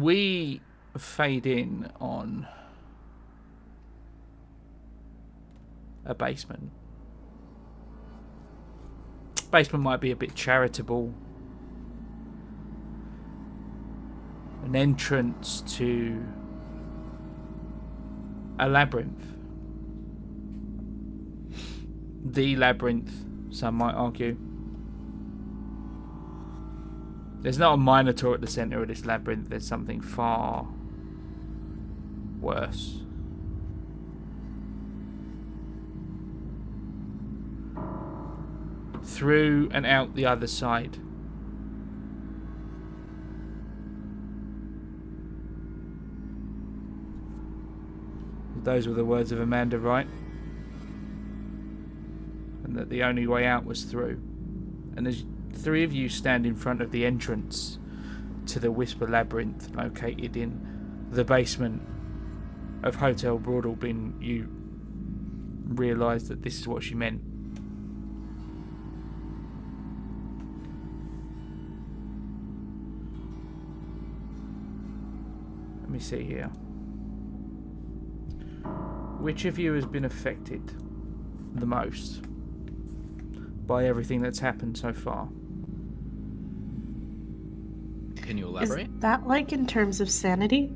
we fade in on a basement. Basement might be a bit charitable. An entrance to a labyrinth. The labyrinth, some might argue. There's not a minotaur at the centre of this labyrinth. There's something far worse. Through and out the other side. Those were the words of Amanda, right? And that the only way out was through. And as three of you stand in front of the entrance to the Whisper Labyrinth located in the basement of Hotel Broadalbin, you realise that this is what she meant. Let me see here. Which of you has been affected the most by everything that's happened so far? Can you elaborate? Is that like in terms of sanity?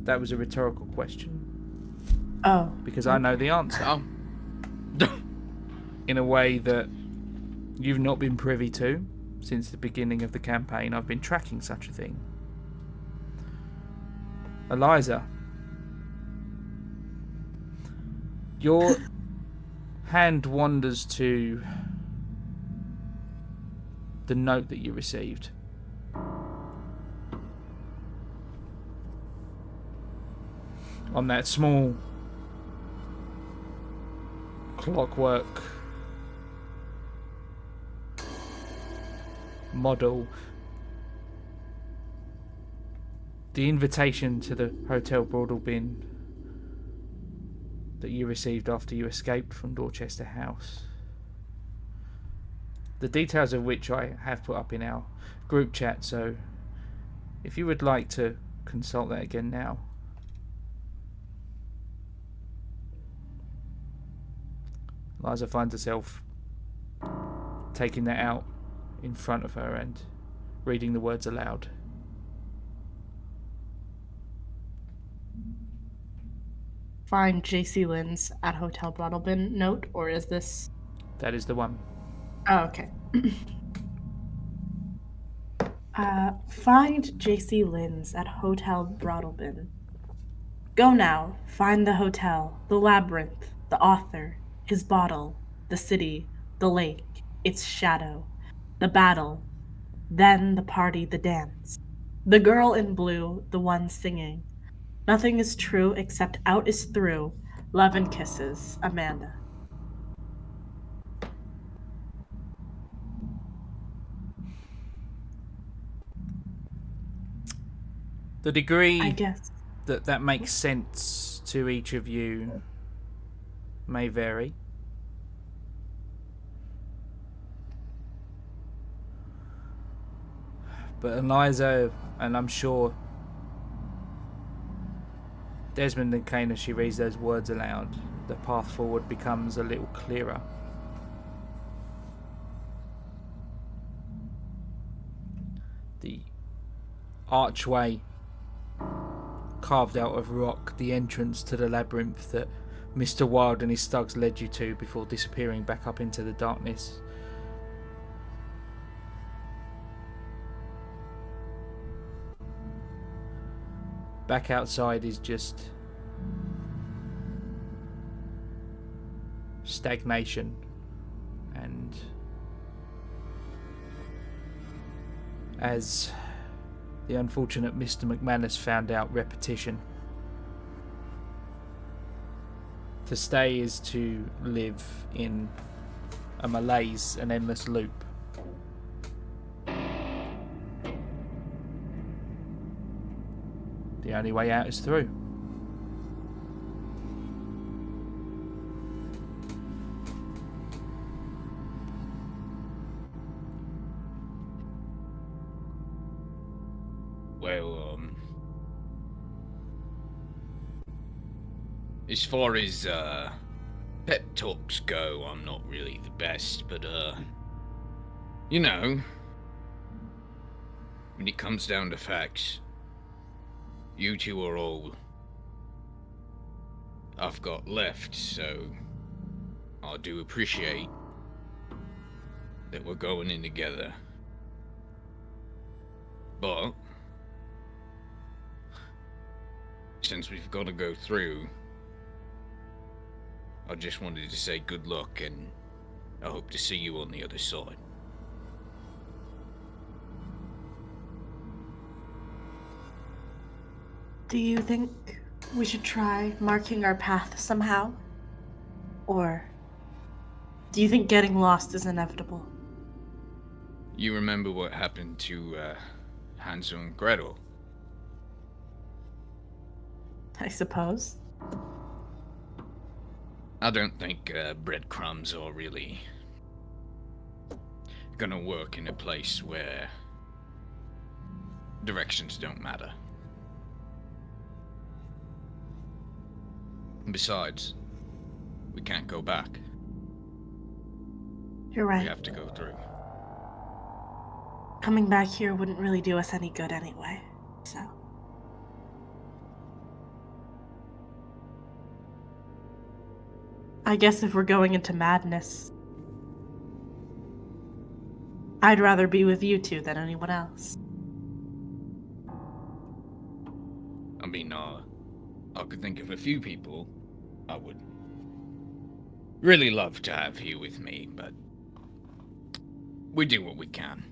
That was a rhetorical question. Oh. Because I know the answer. Oh. In a way that you've not been privy to since the beginning of the campaign. I've been tracking such a thing. Eliza, your hand wanders to the note that you received. On that small clockwork model, the invitation to the Hotel Broadalbin that you received after you escaped from Dorchester House. The details of which I have put up in our group chat, so if you would like to consult that again now. Eliza finds herself taking that out in front of her and reading the words aloud. Find J.C. Lynn's at Hotel Broadalbin note, or is this... That is the one. Oh, okay. Find J.C. Lynn's at Hotel Broadalbin. Go now, find the hotel, the labyrinth, the author, his bottle, the city, the lake, its shadow, the battle, then the party, the dance. The girl in blue, the one singing. Nothing is true except out is through. Love and kisses, Amanda. The degree I guess that makes sense to each of you may vary. But Eliza, and I'm sure Desmond and Kane, as she reads those words aloud, the path forward becomes a little clearer. The archway carved out of rock, the entrance to the labyrinth that Mr. Wilde and his thugs led you to before disappearing back up into the darkness. Back outside is just stagnation and, as the unfortunate Mr. McManus found out, repetition. To stay is to live in a malaise, an endless loop. The only way out is through. As far as pep talks go, I'm not really the best, but you know, when it comes down to facts, you two are all I've got left, so I do appreciate that we're going in together. But since we've got to go through, I just wanted to say good luck, and I hope to see you on the other side. Do you think we should try marking our path somehow? Or do you think getting lost is inevitable? You remember what happened to Hansel and Gretel? I suppose. I don't think breadcrumbs are really gonna work in a place where directions don't matter. Besides, we can't go back. You're right. We have to go through. Coming back here wouldn't really do us any good anyway, so. I guess if we're going into madness, I'd rather be with you two than anyone else. I mean, I could think of a few people I would really love to have here with me, but we do what we can.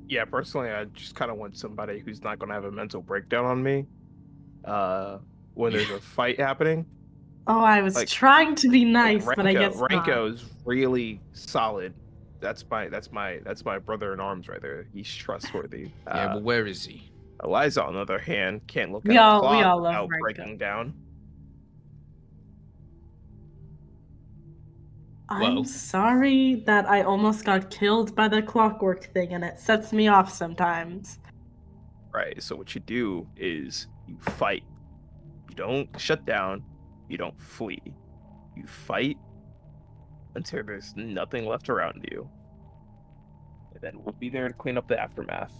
Yeah, personally, I just kind of want somebody who's not going to have a mental breakdown on me when there's a fight happening. Oh, I was Like- trying to be nice, Like but I guess not. Ranko's really solid. That's my brother in arms right there. He's trustworthy. Yeah, but where is he? Eliza, on the other hand, can't look We at all- a we clock all love without Ranko. breaking down. I'm Well- sorry that I almost got killed by the clockwork thing, and it sets me off sometimes. Right. So what you do is you fight. You don't shut down. You don't flee. You fight until there's nothing left around you. And then we'll be there to clean up the aftermath.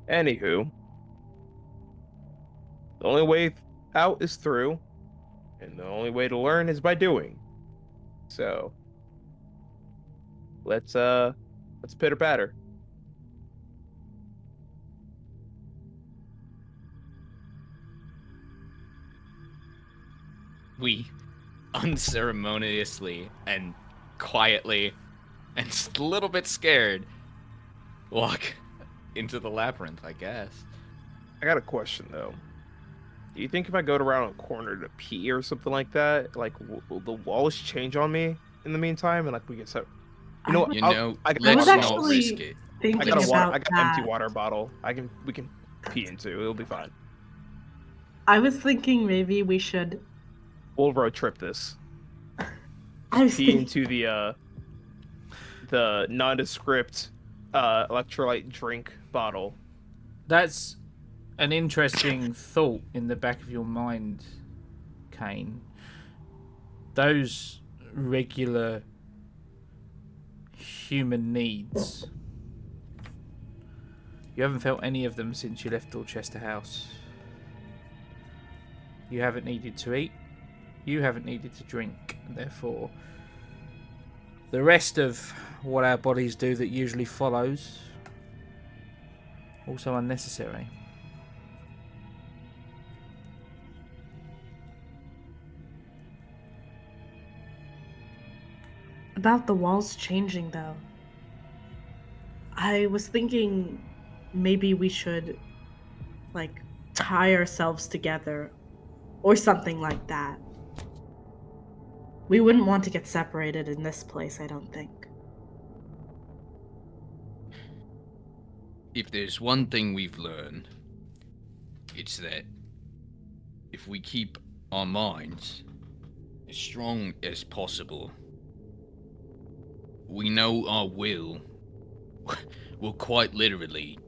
Anywho, the only way out is through, and the only way to learn is by doing. So let's pitter patter. We unceremoniously and quietly and just a little bit scared walk into the labyrinth, I guess. I got a question though. Do you think if I go around a corner to pee or something like that, like will the walls change on me in the meantime, and like we get set? You know, I You I'll- know, I got let's was not actually- risk it. Thinking I got about an empty that. water bottle. We can pee into. It'll be fine. I was thinking maybe we should. We'll road trip this. I was Pee thinking, into the nondescript electrolyte drink bottle. That's an interesting thought in the back of your mind, Kane. Those regular human needs. You haven't felt any of them since you left Dorchester House. You haven't needed to eat. You haven't needed to drink. Therefore, the rest of what our bodies do that usually follows, also unnecessary. about the walls changing though. I was thinking maybe we should, like, tie ourselves together or something like that. We wouldn't want to get separated in this place, I don't think. If there's one thing we've learned, it's that if we keep our minds as strong as possible, we know our will quite literally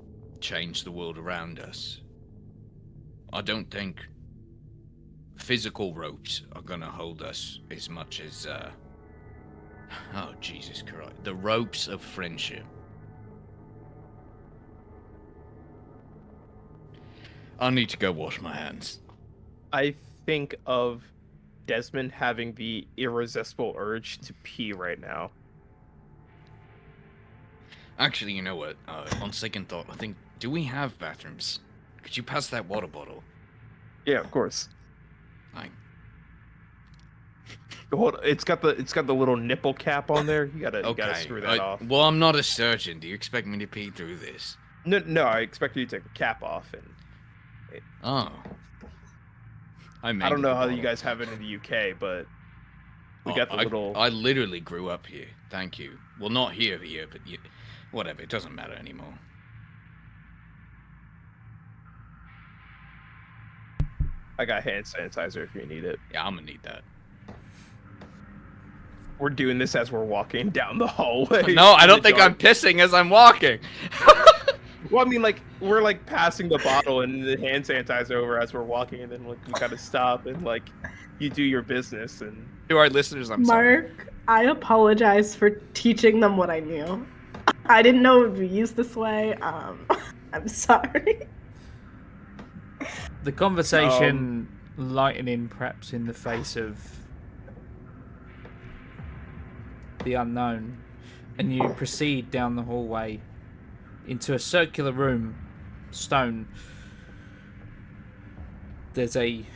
change the world around us. I don't think physical ropes are gonna hold us as much as, oh, Jesus Christ. The ropes of friendship. I need to go wash my hands. I think of Desmond having the irresistible urge to pee right now. Actually, you know what? On second thought, I think, do we have bathrooms? Could you pass that water bottle? Yeah, of course. Like, Hold, it's got the little nipple cap on there. You gotta screw that off. Well, I'm not a surgeon. Do you expect me to pee through this? No, I expect you to take the cap off. And Oh. I don't know how you guys have it in the UK, but we got the little. I literally grew up here. Thank you. Well, not here, but whatever. It doesn't matter anymore. I got hand sanitizer if you need it. Yeah, I'm gonna need that. We're doing this as we're walking down the hallway. No, I don't think I'm pissing as I'm walking. Well, I mean, like, we're, like, passing the bottle and the hand sanitizer over as we're walking, and then, like, we gotta stop and, like, you do your business. And to our listeners, I'm sorry. Mark, I apologize for teaching them what I knew. I didn't know it would be used this way. I'm sorry. The conversation lightening perhaps in the face of the unknown, and you proceed down the hallway into a circular room, stone. There's a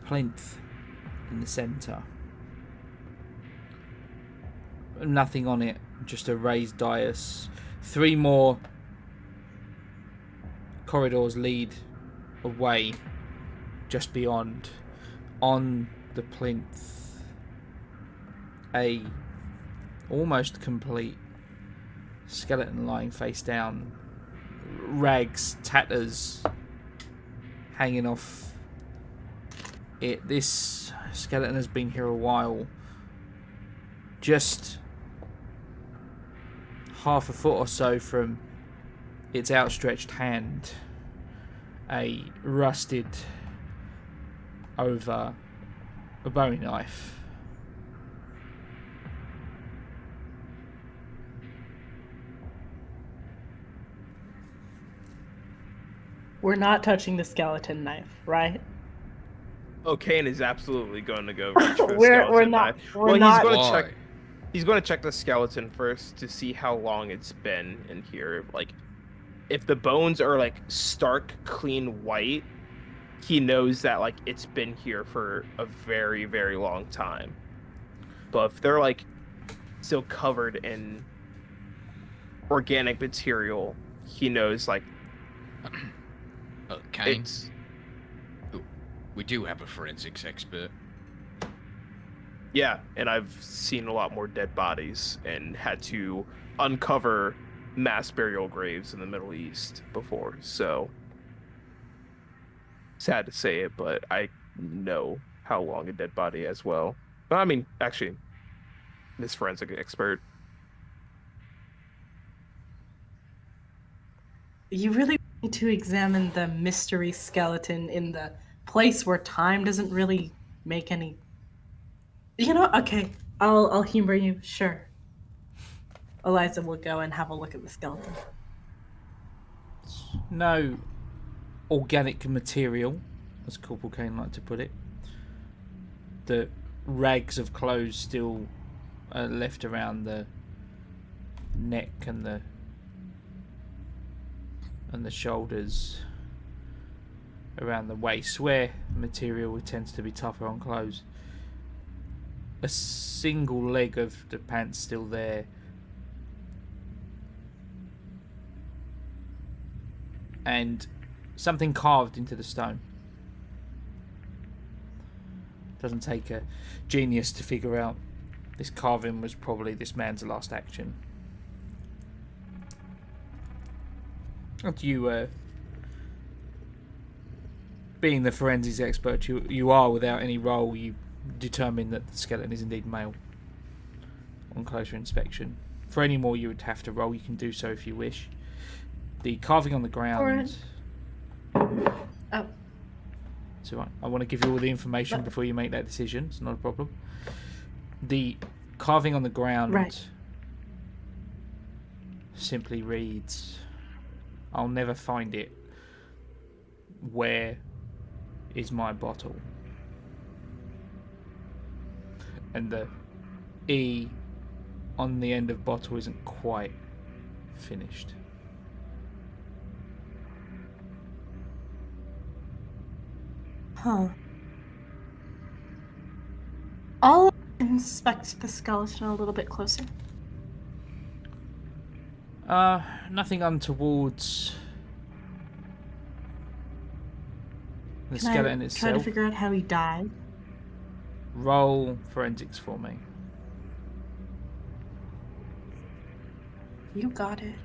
plinth in the centre. Nothing on it, just a raised dais. 3 more corridors lead away just beyond. On the plinth, a almost complete skeleton lying face down, rags, tatters hanging off it. This skeleton has been here a while. Just half a foot or so from its outstretched hand, a rusted over a bowie knife. We're not touching the skeleton knife, right? Oh, Kane is absolutely going to go reach for the we're skeleton not. knife. We're not. He's going to check. He's going to check the skeleton first to see how long it's been in here. Like, if the bones are like stark, clean white, he knows that like it's been here for a very, very long time. But if they're like still covered in organic material, he knows like Kane, we do have a forensics expert. Yeah, and I've seen a lot more dead bodies and had to uncover mass burial graves in the Middle East before, so sad to say it, but I know how long a dead body as well. But I mean, actually, this forensic expert. You really need to examine the mystery skeleton in the place where time doesn't really make any. You know, okay, I'll humor you, sure. Eliza will go and have a look at the skeleton. No organic material, as Corporal Kane liked to put it. The rags of clothes still left around the neck and the shoulders, around the waist, where material tends to be tougher on clothes. A single leg of the pants still there. And something carved into the stone. Doesn't take a genius to figure out this carving was probably this man's last action. And you, being the forensics expert you are, without any roll, you determine that the skeleton is indeed male on closer inspection. For any more you would have to roll, you can do so if you wish. The carving on the ground. Oh. So I want to give you all the information But- before you make that decision. It's not a problem. The carving on the ground Right. simply reads, "I'll never find it. Where is my bottle?" And the E on the end of bottle isn't quite finished. Huh. I'll inspect the skeleton a little bit closer. Nothing untowards. The Can skeleton I try to itself. figure out how he died? Roll forensics for me. You got it.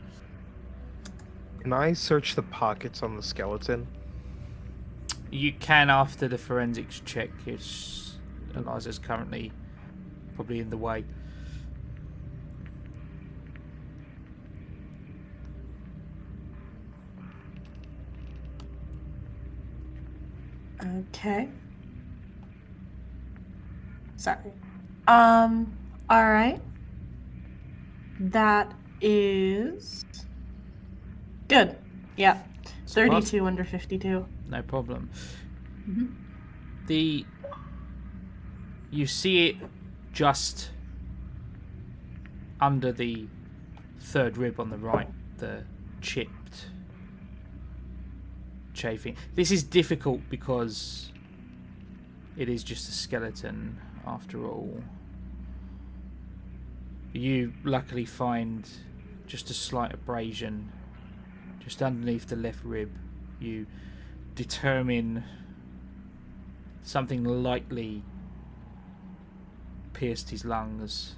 Can I search the pockets on the skeleton? You can after the forensics check. Eliza's currently probably in the way. Okay. Sorry. All right. That is good. Yeah. It's 32 under 52. No problem. Mhm. You see it just under the third rib on the right, the chipped chafing. This is difficult because it is just a skeleton after all. You luckily find just a slight abrasion just underneath the left rib. You determine something lightly pierced his lungs.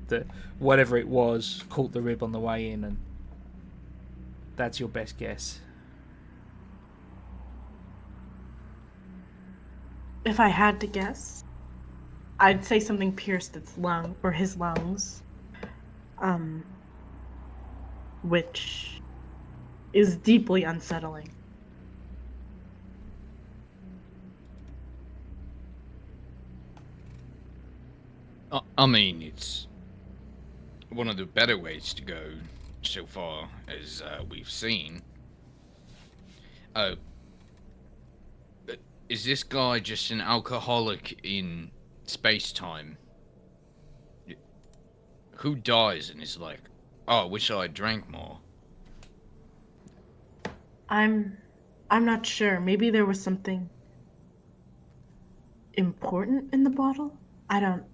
That whatever it was caught the rib on the way in, and that's your best guess. If I had to guess, I'd say something pierced its lung or his lungs. Which is deeply unsettling. I mean, it's one of the better ways to go so far as we've seen. But is this guy just an alcoholic in space-time? Who dies and is like, oh, I wish I drank more? I'm not sure. Maybe there was something important in the bottle? I don't.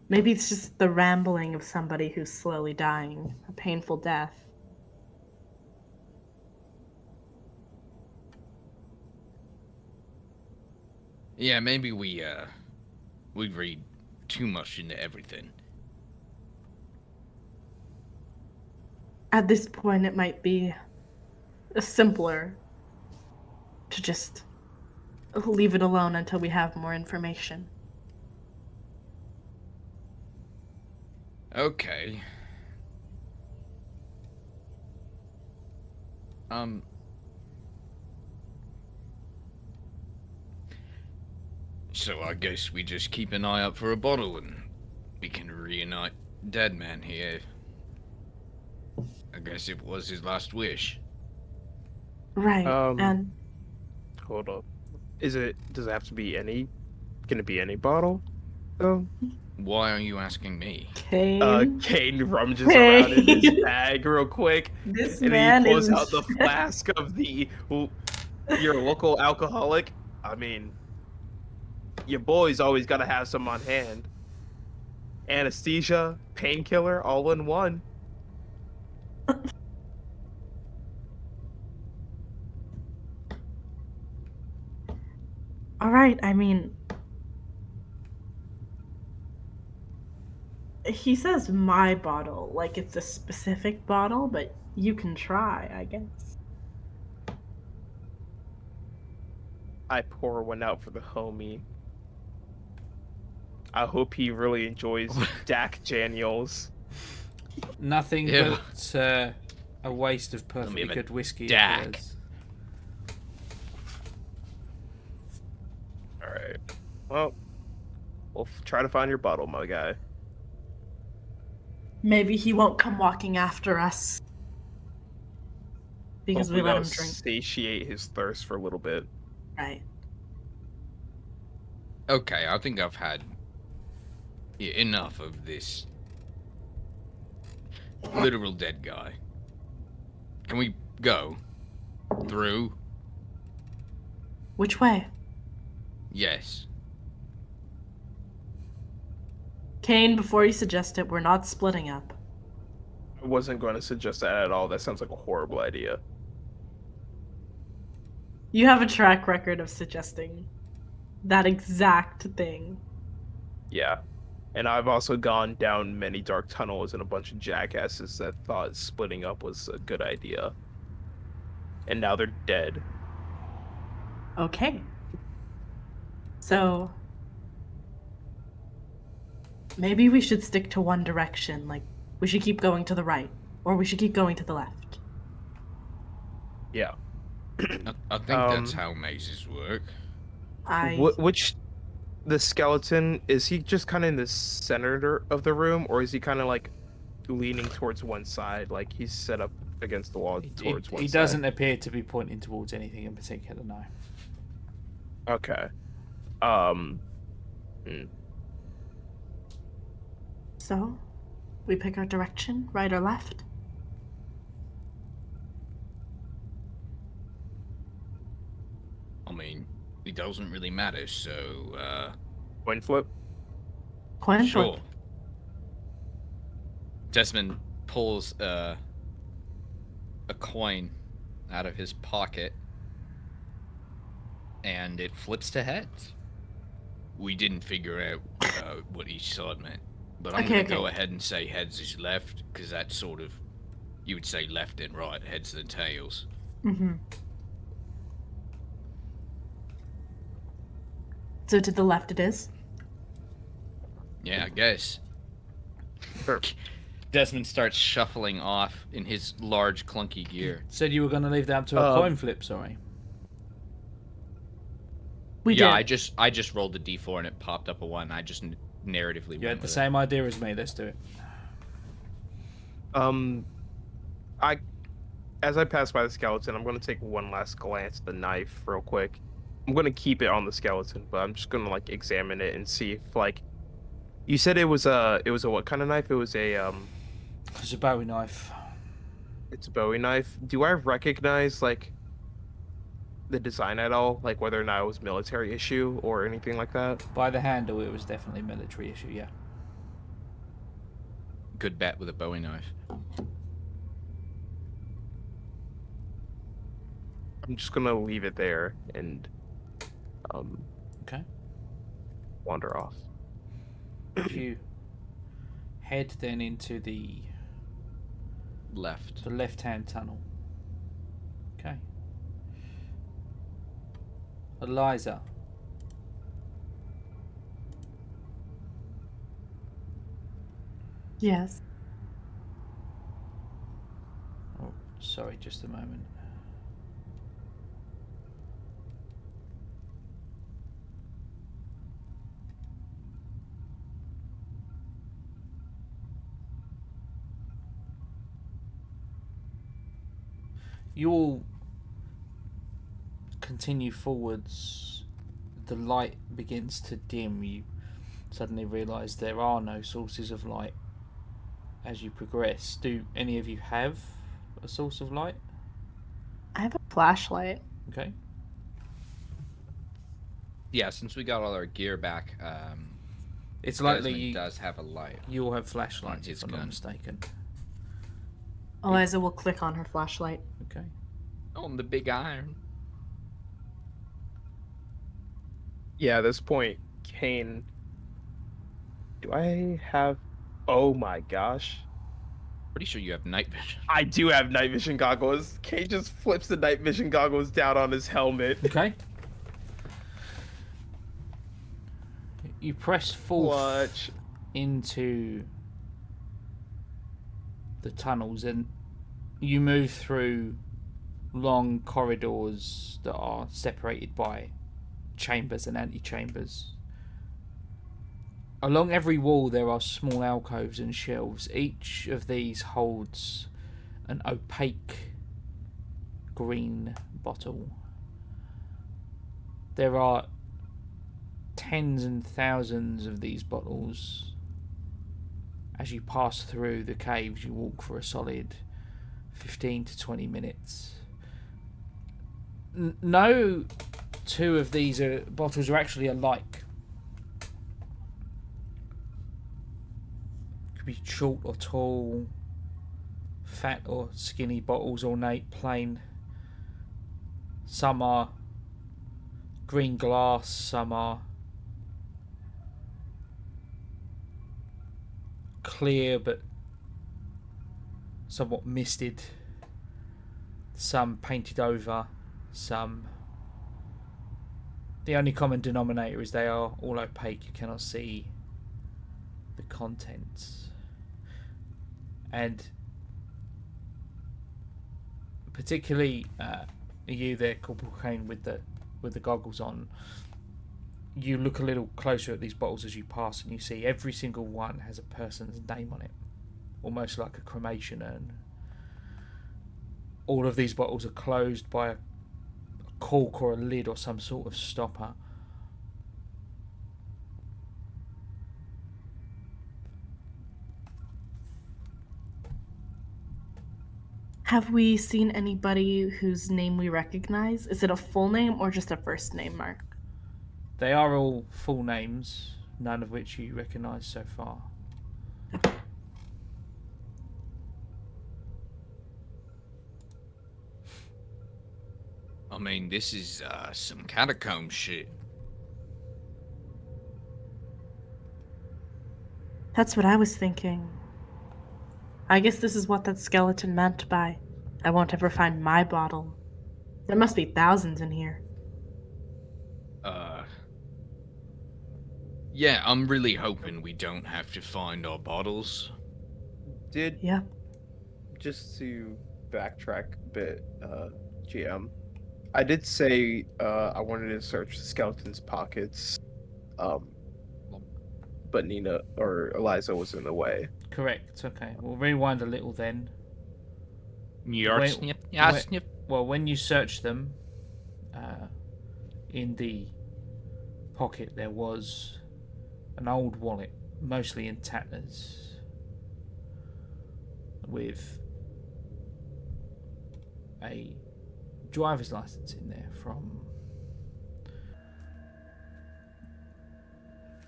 Maybe it's just the rambling of somebody who's slowly dying, a painful death. Yeah, maybe we read too much into everything. At this point, it might be simpler to just leave it alone until we have more information. Okay. So I guess we just keep an eye out for a bottle and we can reunite Dead Man here. I guess it was his last wish. Right, and Hold up. Does it have to be any? Can it be any bottle? Oh. Why are you asking me? Kane. Kane rummages Kane. around in his bag real quick, This and man he pulls is out the flask of the. Well, you're a local alcoholic. I mean, your boy's always got to have some on hand. Anesthesia, painkiller, all in one. All right, I mean, he says my bottle, like it's a specific bottle, but you can try, I guess. I pour one out for the homie. I hope he really enjoys Dak Daniels. Nothing Yeah. but a waste of perfectly of a good whiskey. dak. It is. All right. Well, we'll try to find your bottle, my guy. Maybe he won't come walking after us. Because Hopefully we let that'll him drink. satiate his thirst for a little bit. Right. Okay, I think I've had enough of this literal dead guy. Can we go through? Which way? Yes. Kane, before you suggest it, we're not splitting up. I wasn't going to suggest that at all. That sounds like a horrible idea. You have a track record of suggesting that exact thing. Yeah. And I've also gone down many dark tunnels and a bunch of jackasses that thought splitting up was a good idea. And now they're dead. Okay. So maybe we should stick to one direction. Like, we should keep going to the right, or we should keep going to the left. Yeah. I think that's how mazes work. Which the skeleton, is he just kind of in the center of the room, or is he kind of like leaning towards one side, like he's set up against the wall towards one side? He doesn't appear to be pointing towards anything in particular, no. Okay. So, we pick our direction, right or left? I mean, it doesn't really matter, so, Coin flip? Coin sure. flip. Desmond pulls a coin out of his pocket, and it flips to heads. We didn't figure out what each side meant, but I'm gonna go ahead and say heads is left, because that's sort of, you would say left and right, heads and tails. Mm-hmm. So to the left it is? Yeah, I guess. Sure. Desmond starts shuffling off in his large, clunky gear. Said you were going to leave that up to a coin flip, sorry. We did. I just rolled a d4 and it popped up a 1. I just narratively You went had the with same idea as me, let's do it. As I pass by the skeleton, I'm going to take one last glance at the knife real quick. I'm going to keep it on the skeleton, but I'm just going to like examine it and see if like, you said it was a what kind of knife? It was a It's a Bowie knife. It's a Bowie knife. Do I recognize like the design at all? Like whether or not it was military issue or anything like that? By the handle, it was definitely military issue, yeah. Good bet with a Bowie knife. I'm just gonna leave it there and Okay. wander off. You head then into the left-hand tunnel. Okay. Eliza. Yes. Oh, sorry, just a moment. You all continue forwards. The light begins to dim. You suddenly realise there are no sources of light as you progress. Do any of you have a source of light? I have a flashlight. Okay. Yeah, since we got all our gear back, It's likely Desmond you does have a light. You all have flashlights, On his if I'm not gun. mistaken. Eliza will click on her flashlight. Okay. On the big iron. Yeah, at this point, Kane. Do I have? Oh my gosh. Pretty sure you have night vision. I do have night vision goggles. Kane just flips the night vision goggles down on his helmet. Okay. You press forth Clutch. into the tunnels, and you move through long corridors that are separated by chambers and antechambers. Along every wall there are small alcoves and shelves. Each of these holds an opaque green bottle. There are tens and thousands of these bottles. As you pass through the caves, you walk for a solid 15 to 20 minutes. No two of these bottles are actually alike. Could be short or tall, fat or skinny bottles, ornate, plain. Some are green glass, some are clear but somewhat misted, some painted over, some... The only common denominator is they are all opaque. You cannot see the contents. And particularly you there, Corporal Kane, with the goggles on, you look a little closer at these bottles as you pass, and you see every single one has a person's name on it, almost like a cremation urn. All of these bottles are closed by a cork or a lid or some sort of stopper. Have we seen anybody whose name we recognize? Is it a full name or just a first name, Mark? They are all full names, none of which you recognise so far. I mean, this is some catacomb shit. That's what I was thinking. I guess this is what that skeleton meant by, I won't ever find my bottle. There must be thousands in here. Yeah, I'm really hoping we don't have to find our bottles. Yeah. Just to backtrack a bit, GM, I did say I wanted to search the skeleton's pockets, but Nina or Eliza was in the way. Correct. Okay, we'll rewind a little then. Well, when you search them, in the pocket there was an old wallet, mostly in tatters, with a driver's license in there from...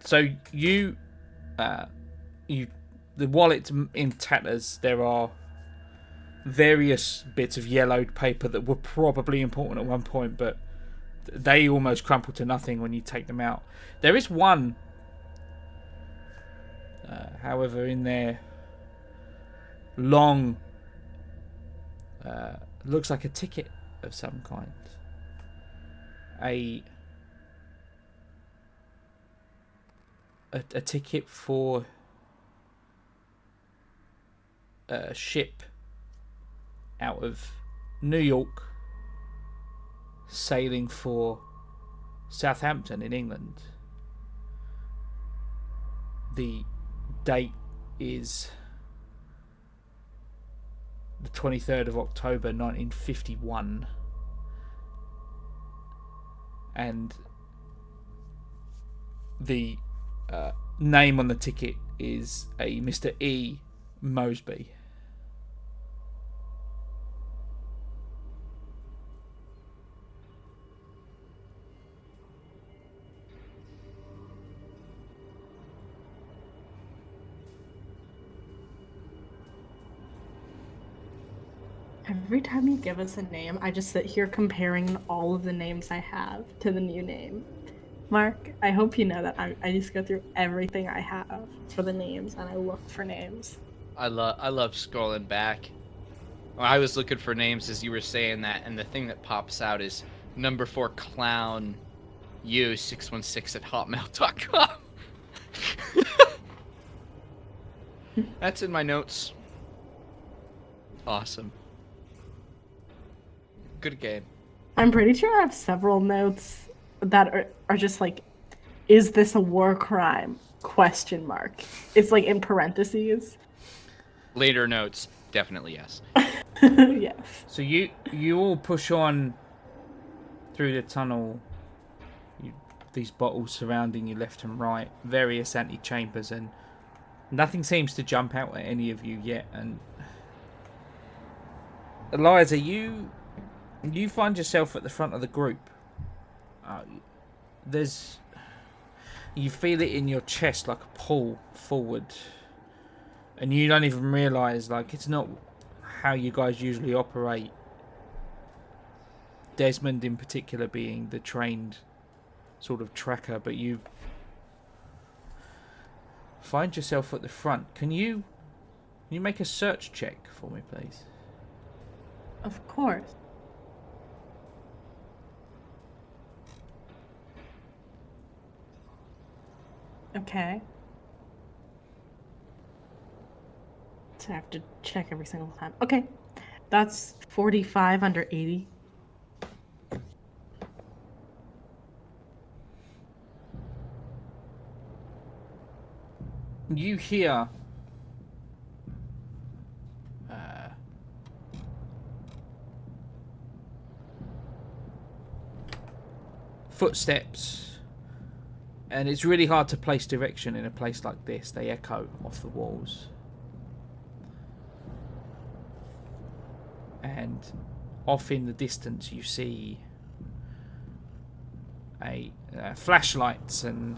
So the wallet's in tatters. There are various bits of yellowed paper that were probably important at one point, but they almost crumple to nothing when you take them out. There is one, however, in there, long, looks like a ticket of some kind. A ticket for a ship out of New York sailing for Southampton in England. The date is the 23rd of October 1951, and the name on the ticket is a Mr. E. Mosby. Every time you give us a name, I just sit here comparing all of the names I have to the new name. Mark, I hope you know that I just go through everything I have for the names, and I look for names. I love scrolling back. I was looking for names as you were saying that, and the thing that pops out is number 4 clown u616@hotmail.com. That's in my notes. Awesome. good game. I'm pretty sure I have several notes that are just like, is this a war crime? Question mark. It's like in parentheses. Later notes, definitely yes. Yes. So you all push on through the tunnel. These bottles surrounding you left and right, various antechambers, and nothing seems to jump out at any of you yet. And Eliza, you find yourself at the front of the group. You feel it in your chest like a pull forward, and you don't even realise like it's not how you guys usually operate. Desmond in particular being the trained sort of tracker, but you find yourself at the front. Can you make a search check for me, please? Of course. Okay. So I have to check every single time. Okay. That's 45 under 80. You hear footsteps, and it's really hard to place direction in a place like this. They echo off the walls, and off in the distance you see flashlights and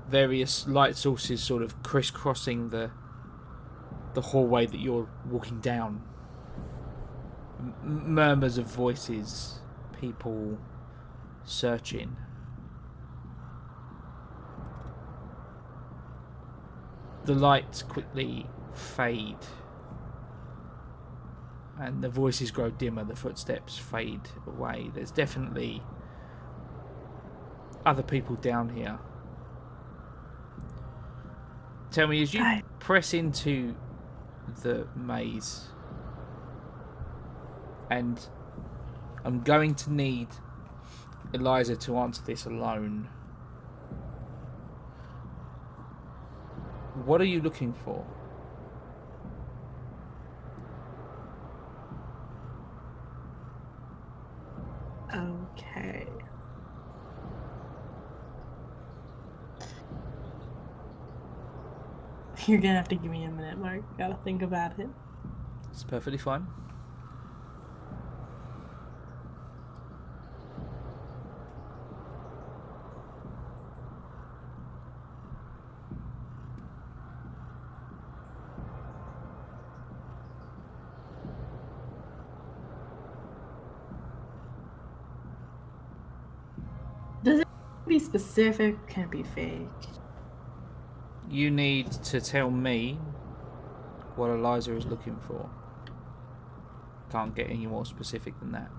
various light sources sort of crisscrossing the hallway that you're walking down. Murmurs of voices, people searching. The lights quickly fade and the voices grow dimmer, the footsteps fade away. There's definitely other people down here. Tell me, as you press into the maze, and I'm going to need Eliza to answer this alone. What are you looking for? Okay. You're gonna have to give me a minute, Mark. Gotta think about it. It's perfectly fine. Does it be specific? Can it be fake? You need to tell me what Eliza is looking for. Can't get any more specific than that.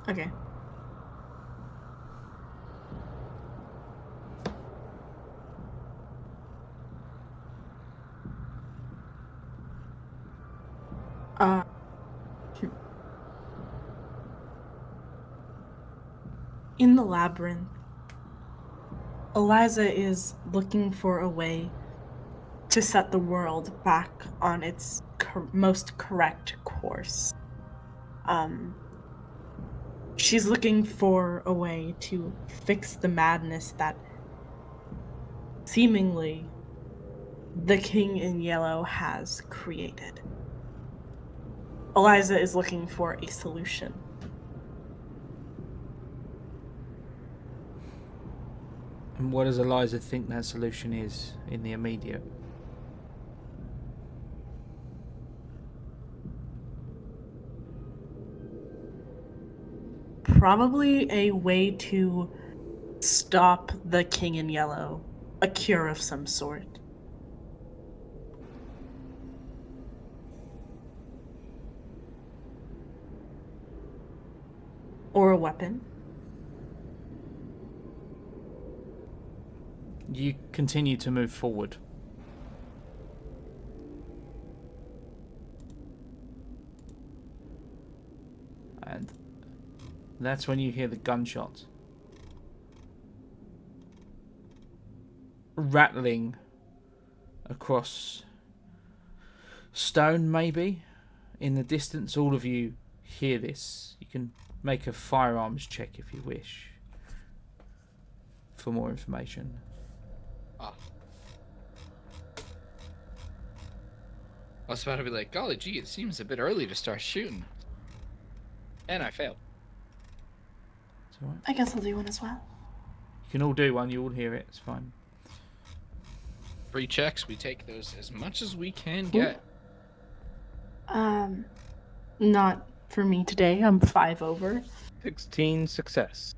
Okay. Uh. In the labyrinth, Eliza is looking for a way to set the world back on its most correct course. She's looking for a way to fix the madness that seemingly the King in Yellow has created. Eliza is looking for a solution. And what does Eliza think that solution is in the immediate? Probably a way to stop the King in Yellow. A cure of some sort. Or a weapon. You continue to move forward. And that's when you hear the gunshot rattling across stone, maybe in the distance. All of you hear this. You can make a firearms check if you wish for more information. Ah. I was about to be like, golly gee, it seems a bit early to start shooting. And I failed. It's all right. I guess I'll do one as well. You can all do one. You all hear it. It's fine. Free checks, we take those as much as we can get. Not for me today. I'm 5 over. 16 success.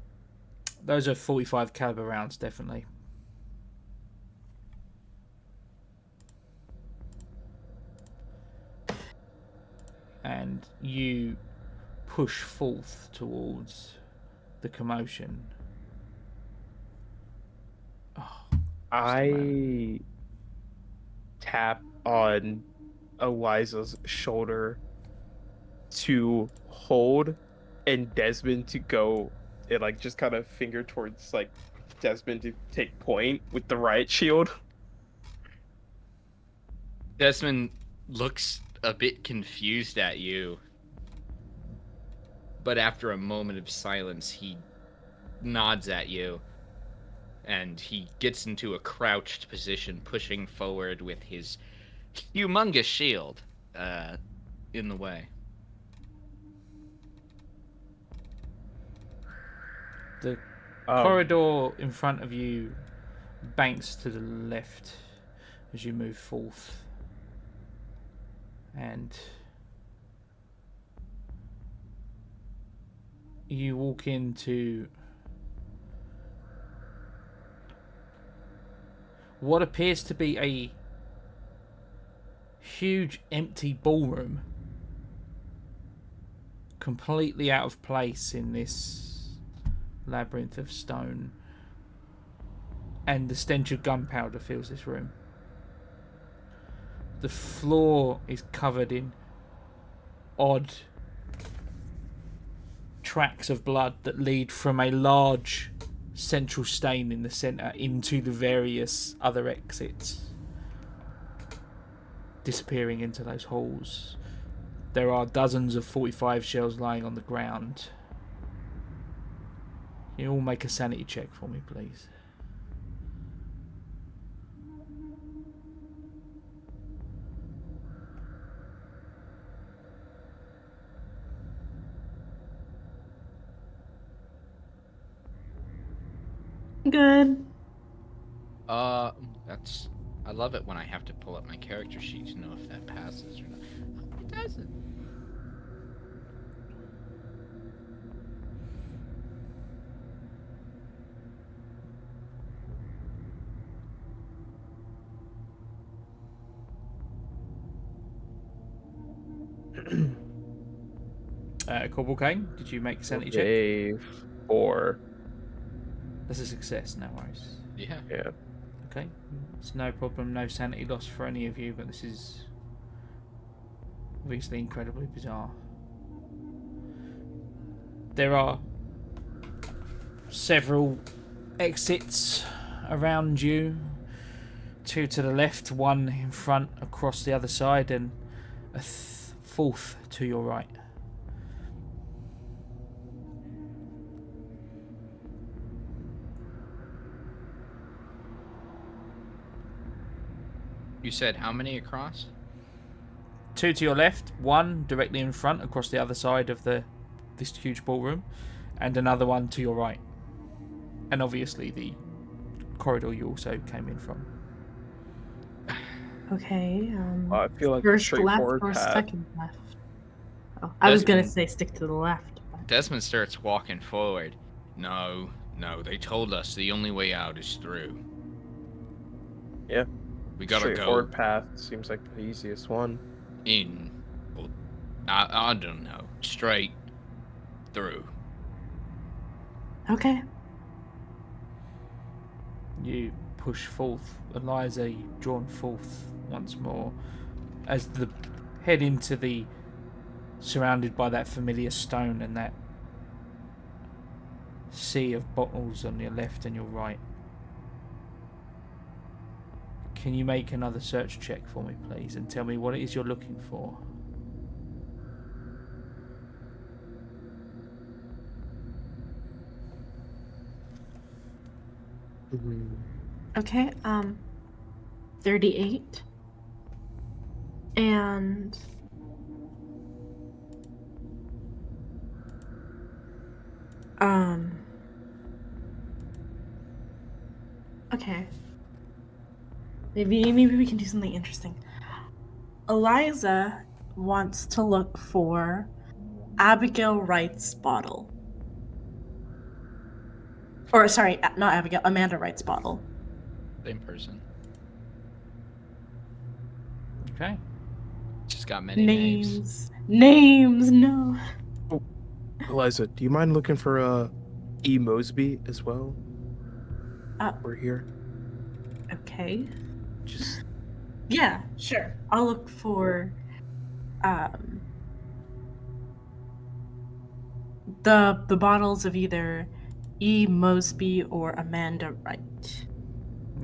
Those are 45 caliber rounds, definitely. And you push forth towards the commotion. Oh, I tap on Eliza's shoulder to hold, and Desmond to go and like just kind of finger towards like Desmond to take point with the riot shield. Desmond looks a bit confused at you, but after a moment of silence, he nods at you, and he gets into a crouched position, pushing forward with his humongous shield in the way. The corridor in front of you banks to the left as you move forth. And you walk into what appears to be a huge empty ballroom, completely out of place in this labyrinth of stone, and the stench of gunpowder fills this room. The floor is covered in odd tracks of blood that lead from a large central stain in the centre into the various other exits, disappearing into those halls. There are dozens of 45 shells lying on the ground. Can you all make a sanity check for me, please? Good. That's... I love it when I have to pull up my character sheet to know if that passes or not. It doesn't. Corporal Kane, did you make a sanity check? Okay, 4. That's a success, no worries. Yeah. Yeah. Okay, it's no problem, no sanity loss for any of you, but this is obviously incredibly bizarre. There are several exits around you, 2 to the left, 1 in front across the other side, and a 4th to your right. You said how many across? 2 to your left, 1 directly in front across the other side of this huge ballroom, and another one to your right. And obviously the corridor you also came in from. Okay. I feel like a First left straightforward or path. second left? Oh, I was gonna Desmond- say stick to the left. But... Desmond starts walking forward. No, they told us the only way out is through. Yeah. We gotta go Straightforward path seems like the easiest one. in. Well, I don't know. Straight through. Okay. You push forth. Eliza, you drawn forth once more as the head into the surrounded by that familiar stone and that sea of bottles on your left and your right. Can you make another search check for me, please, and tell me what it is you're looking for? Okay, 38. And okay. Maybe we can do something interesting. Eliza wants to look for Abigail Wright's bottle. Or sorry, not Abigail, Amanda Wright's bottle. Same person. Okay. She's got many names. Names, no. Eliza, do you mind looking for E. Mosby as well? We're here. Okay. Just Yeah, sure. I'll look for the bottles of either E. Mosby or Amanda Wright.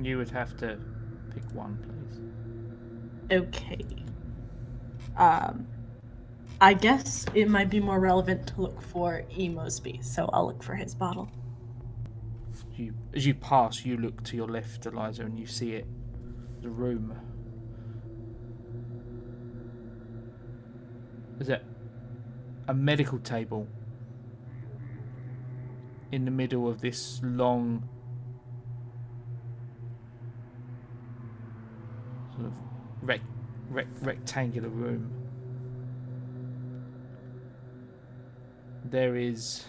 You would have to pick one, please. Okay. I guess it might be more relevant to look for E. Mosby, so I'll look for his bottle. As you pass, you look to your left, Eliza, and you see it. The room. Is it a medical table in the middle of this long sort of rectangular room? There is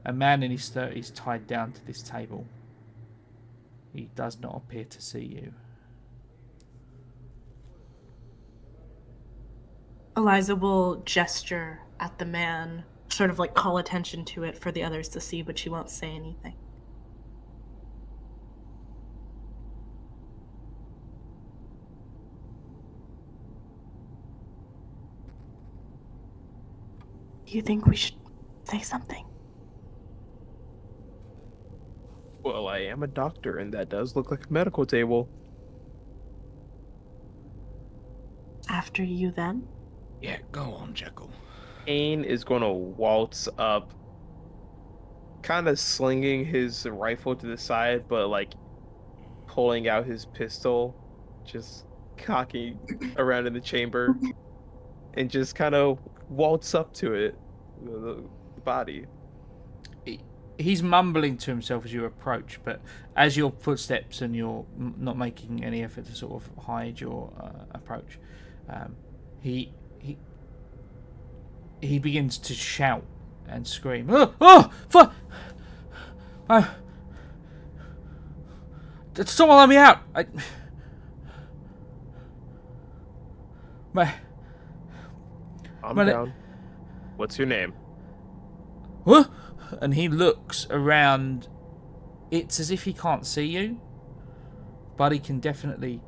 a man in his 30s tied down to this table. He does not appear to see you. Eliza will gesture at the man, sort of like call attention to it for the others to see, but she won't say anything. Do you think we should say something? Well, I am a doctor, and that does look like a medical table. After you, then? Yeah, go on, Jekyll. Kane is going to waltz up, kind of slinging his rifle to the side, but like pulling out his pistol, just cocking around in the chamber, and just kind of waltz up to it, the body. He's mumbling to himself as you approach, but as your footsteps and you're not making any effort to sort of hide your approach, he begins to shout and scream. Someone let me out! I'm down. What's your name? What? And he looks around. It's as if he can't see you, but he can definitely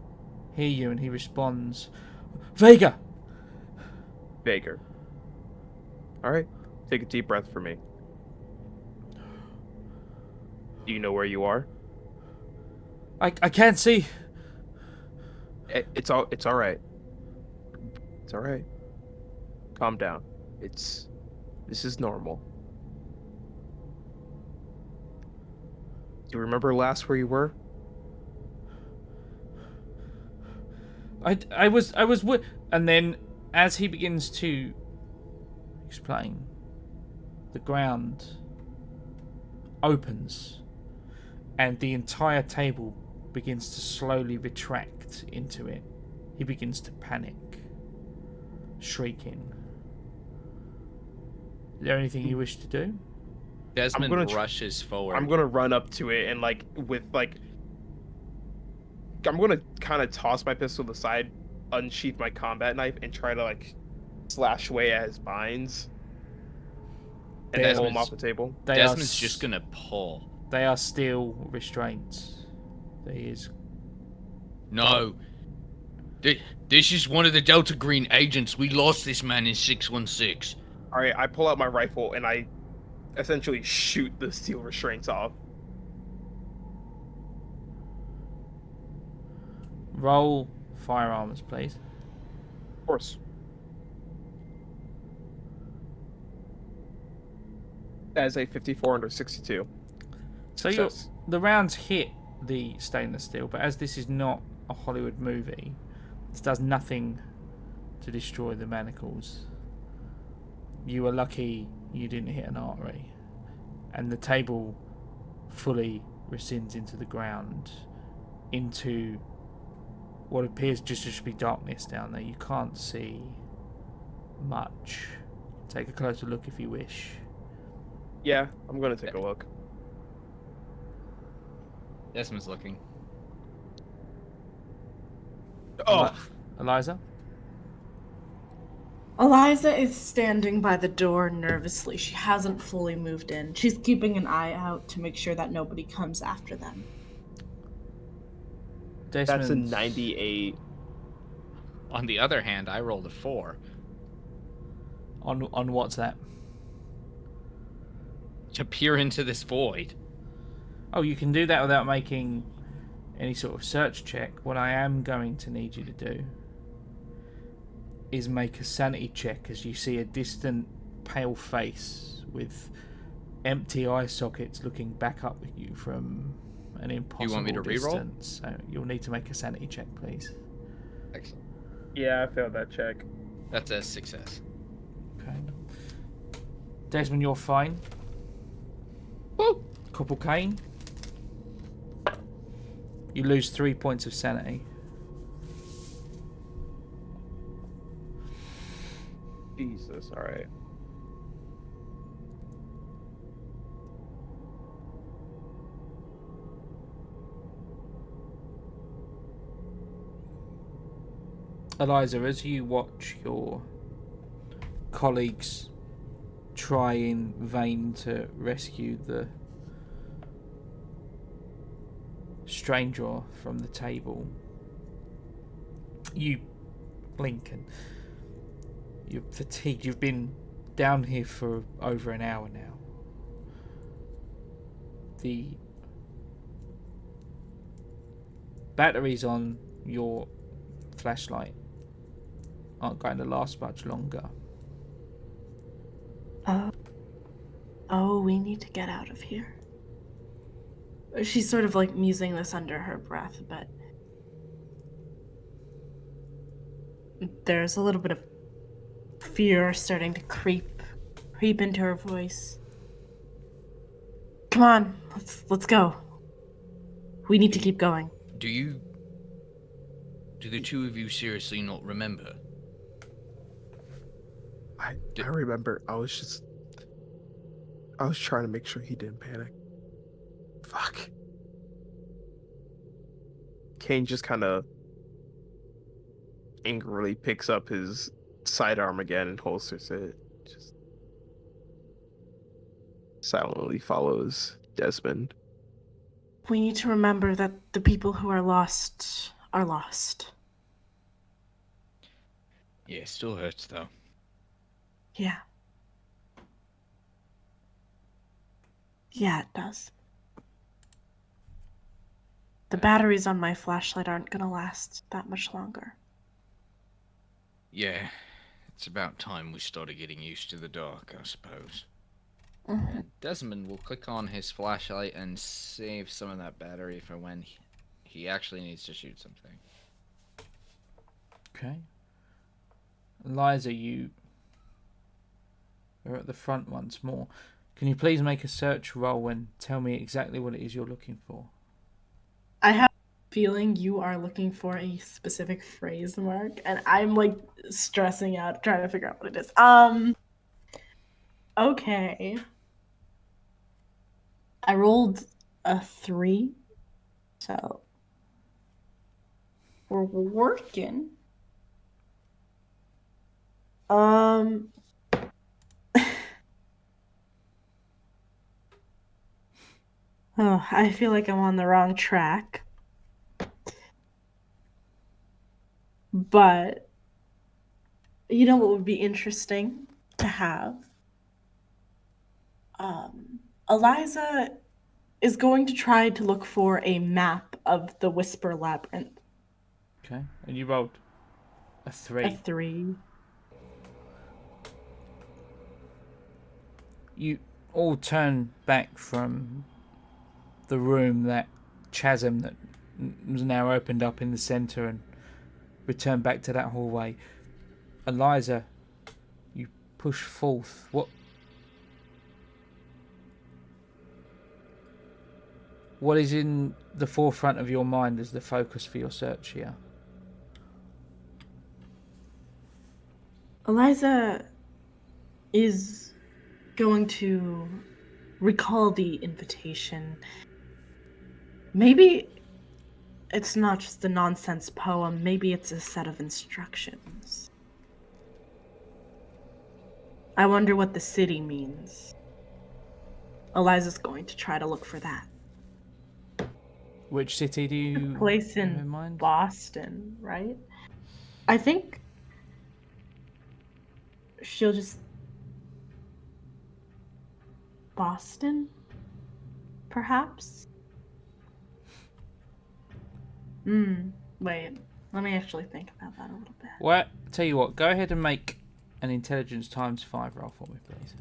hear you, and he responds, Vega! Vager. All right. Take a deep breath for me. Do you know where you are? I can't see. It's all right. It's all right. Calm down. This is normal. Do you remember last where you were? I was and then as he begins to explain, the ground opens and the entire table begins to slowly retract into it. He begins to panic, shrieking. Is there anything you wish to do? Desmond rushes forward. I'm gonna run up to it and I'm gonna kind of toss my pistol to the side, unsheath my combat knife, and try to slash away at his binds and pull him off the table. Desmond's just gonna pull. They are still restraints. There is. No. This is one of the Delta Green agents. We lost this man in 616. All right, I pull out my rifle and I essentially shoot the steel restraints off. Roll firearms, please. Of course. As a 54 under 62. So the rounds hit the stainless steel, but as this is not a Hollywood movie, this does nothing to destroy the manacles. You were lucky you didn't hit an artery, and the table fully rescinds into the ground, into what appears just to be darkness down there. You can't see much. Take a closer look if you wish. Yeah, I'm gonna take a look. Desmond's looking. Oh, Eliza? Eliza is standing by the door nervously. She hasn't fully moved in. She's keeping an eye out to make sure that nobody comes after them. that's a Desmond, 98. On the other hand, I rolled a 4. on what's that? To peer into this void. Oh, you can do that without making any sort of search check. What I am going to need you to do is make a sanity check as you see a distant, pale face with empty eye sockets looking back up at you from an impossible You want me to reroll? distance. So you'll need to make a sanity check, please. Excellent. Yeah, I failed that check. That's a success. Okay. Desmond, you're fine. Woo! Corporal Kane, you lose 3 points of sanity. Jesus, alright. Eliza, as you watch your colleagues try in vain to rescue the stranger from the table, you blink and you're fatigued. You've been down here for over an hour now. The batteries on your flashlight aren't going to last much longer. Oh, we need to get out of here. She's sort of like musing this under her breath, but there's a little bit of fear starting to creep into her voice. Come on, let's go. We need to keep going. Do the two of you seriously not remember? I remember. I was trying to make sure he didn't panic. Fuck. Kane just kind of angrily picks up his sidearm again and holsters it. Just silently follows Desmond. We need to remember that the people who are lost are lost. Yeah, it still hurts though. Yeah. Yeah, it does. The batteries on my flashlight aren't gonna last that much longer. Yeah, it's about time we started getting used to the dark, I suppose. Desmond will click on his flashlight and save some of that battery for when he actually needs to shoot something. Okay. Eliza, you are at the front once more. Can you please make a search roll and tell me exactly what it is you're looking for? I have a feeling you are looking for a specific phrase, Mark, and I'm like stressing out trying to figure out what it is. Okay. I rolled a 3, so we're working. Oh, I feel like I'm on the wrong track. But you know what would be interesting to have? Eliza is going to try to look for a map of the Whisper Labyrinth. Okay. And you rolled a A 3. 3. You all turn back from the room, that chasm that was now opened up in the centre, and return back to that hallway. Eliza, you push forth. What is in the forefront of your mind as the focus for your search here? Eliza is going to recall the invitation. Maybe it's not just a nonsense poem, maybe it's a set of instructions. I wonder what the city means. Eliza's going to try to look for that. Which city do you Place have in in mind? Boston, right? I think she'll just. Boston? Perhaps? Wait. Let me actually think about that a little bit. Well, tell you what, go ahead and make an intelligence ×5 roll for me, please.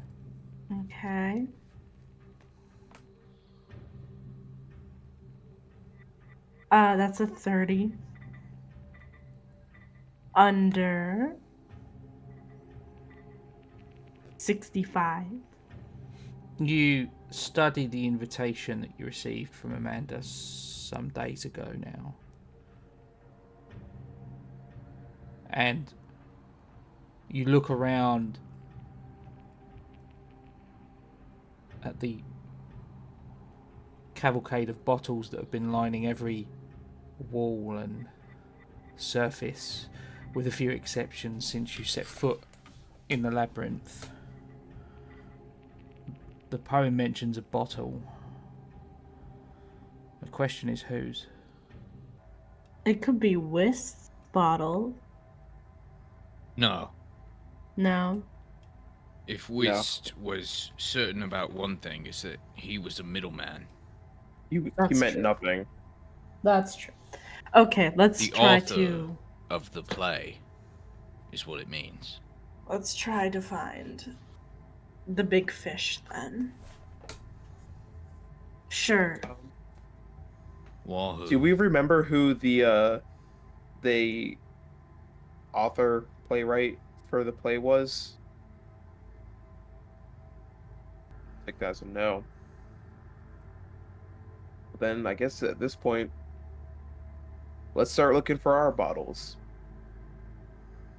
Okay. That's a 30. Under 65. You studied the invitation that you received from Amanda some days ago now. And you look around at the cavalcade of bottles that have been lining every wall and surface, with a few exceptions, since you set foot in the labyrinth. The poem mentions a bottle. The question is whose? It could be Whist's bottle. No. No. If Whist was certain about one thing, it's that he was a middleman. He That's meant true. nothing. That's true. Okay, let's The try author to. of the play is what it means. Let's try to find the big fish then. Sure. Wahoo. Do we remember who the author playwright for the play was? I think that's a no. Then I guess at this point, let's start looking for our bottles.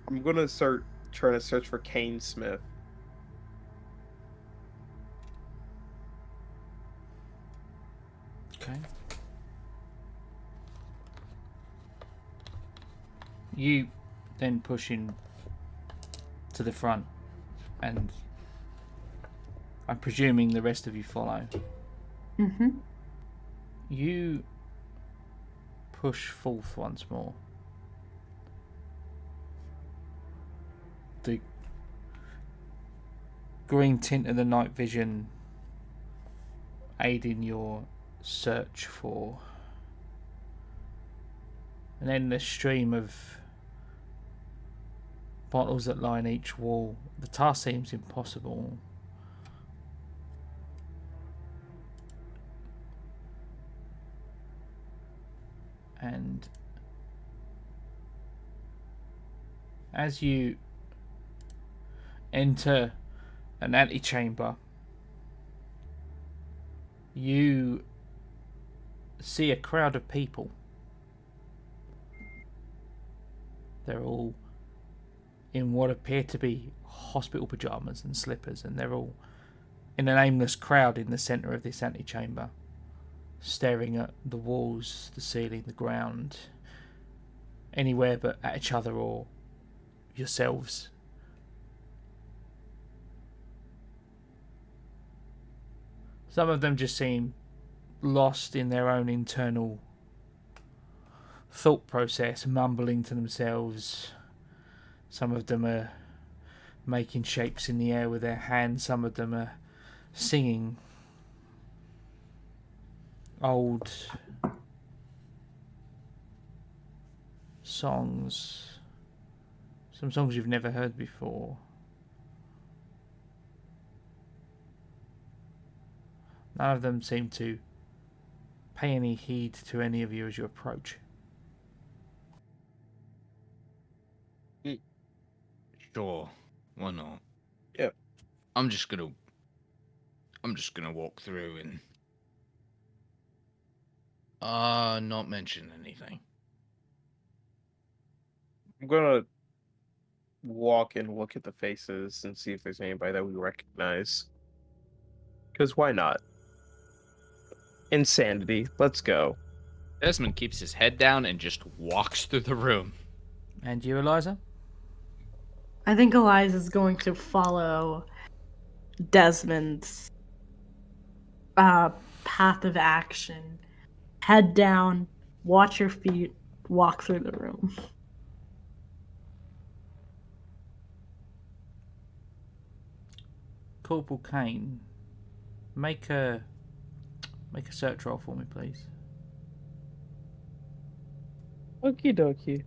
I'm gonna start trying to search for Kane Smith. Okay. You then push in to the front, and I'm presuming the rest of you follow. Mm-hmm. You push forth once more. The green tint of the night vision aiding your search for an endless stream of bottles that line each wall. The task seems impossible. And as you enter an antechamber, you see a crowd of people. They're all in what appear to be hospital pajamas and slippers, and they're all in an aimless crowd in the centre of this antechamber, staring at the walls, the ceiling, the ground, anywhere but at each other or yourselves. Some of them just seem lost in their own internal thought process, mumbling to themselves. Some of them are making shapes in the air with their hands. Some of them are singing old songs. Some songs you've never heard before. None of them seem to pay any heed to any of you as you approach. Sure, why not? Yeah. I'm just gonna walk through and not mention anything. I'm gonna walk and look at the faces and see if there's anybody that we recognize. Because why not? Insanity. Let's go. Desmond keeps his head down and just walks through the room. And you, Eliza? I think Eliza is going to follow Desmond's path of action. Head down, watch your feet, walk through the room. Corporal Kane, make a search roll for me, please. Okie dokie.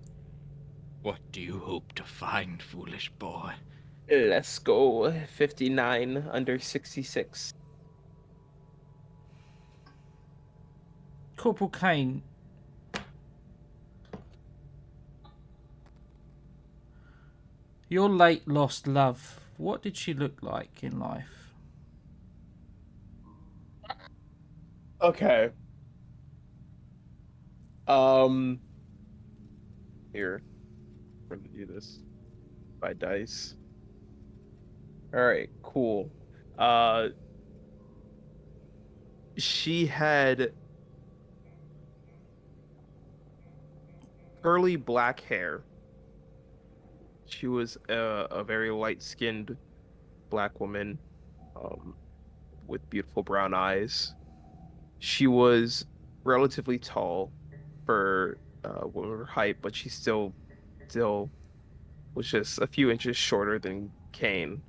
What do you hope to find, foolish boy? Let's go. 59 under 66. Corporal Kane, your late lost love, what did she look like in life? Okay. Here. We're gonna do this by dice. Alright, cool. She had curly black hair. She was a very light-skinned black woman, with beautiful brown eyes. She was relatively tall for her height, but she still was just a few inches shorter than Kane.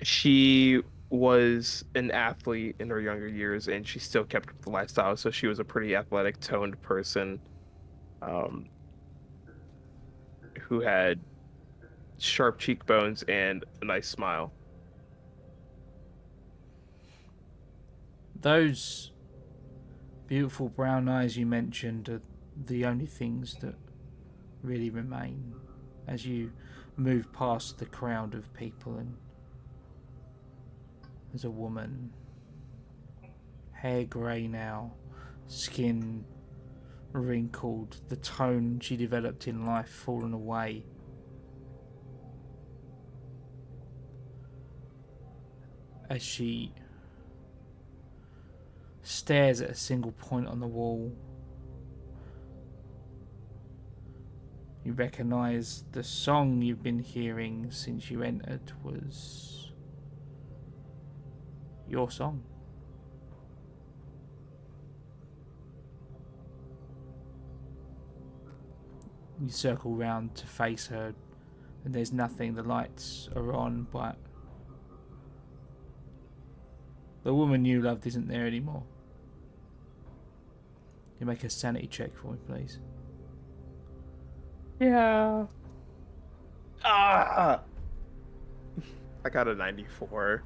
She was an athlete in her younger years, and she still kept up the lifestyle, so she was a pretty athletic, toned person, um, who had sharp cheekbones and a nice smile. Those beautiful brown eyes you mentioned are the only things that really remain as you move past the crowd of people, and there's a woman, hair grey now, skin wrinkled, the tone she developed in life fallen away. As she stares at a single point on the wall, you recognise the song you've been hearing since you entered was your song. You circle round to face her, and there's nothing. The lights are on, but the woman you loved isn't there anymore. You make a sanity check for me, please. Yeah. Ah! I got a 94.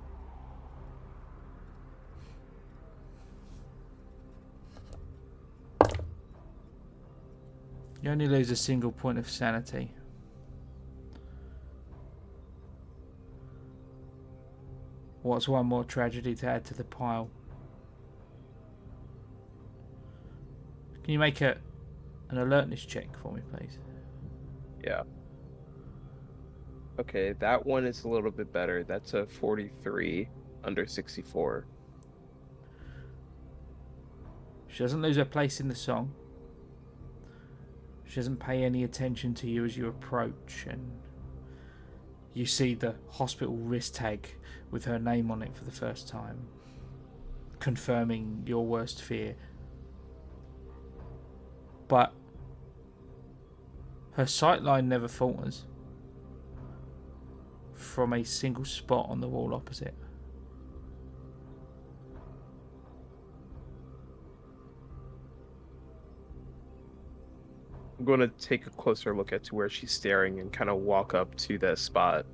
You only lose a single point of sanity. What's one more tragedy to add to the pile? Can you make an alertness check for me, please? Yeah. Okay, that one is a little bit better. That's a 43 under 64. She doesn't lose her place in the song. She doesn't pay any attention to you as you approach, and you see the hospital wrist tag with her name on it for the first time, confirming your worst fear. but her sightline never falters from a single spot on the wall opposite. I'm going to take a closer look at to where she's staring and kind of walk up to that spot.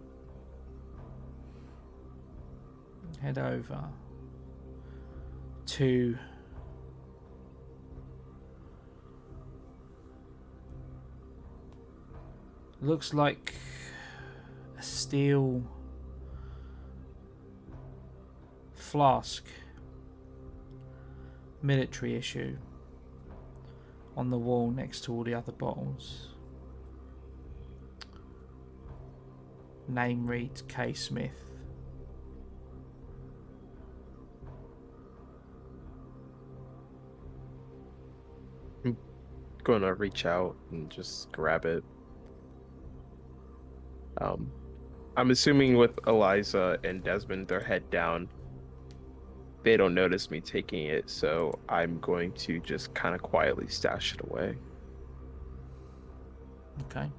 Head over to looks like a steel flask, military issue, on the wall next to all the other bottles. Name reads K. Smith. I'm going to reach out and just grab it. I'm assuming with Eliza and Desmond, their head down, they don't notice me taking it, so I'm going to just kind of quietly stash it away. Okay.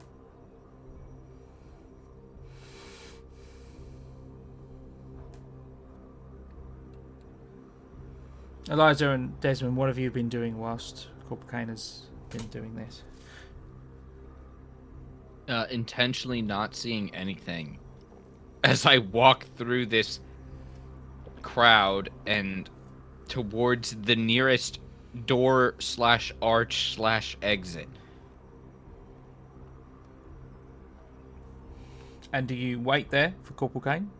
Eliza and Desmond, what have you been doing whilst Corporal Kane has been doing this? Intentionally not seeing anything as I walk through this crowd and towards the nearest door / arch / exit. And do you wait there for Corporal Kane?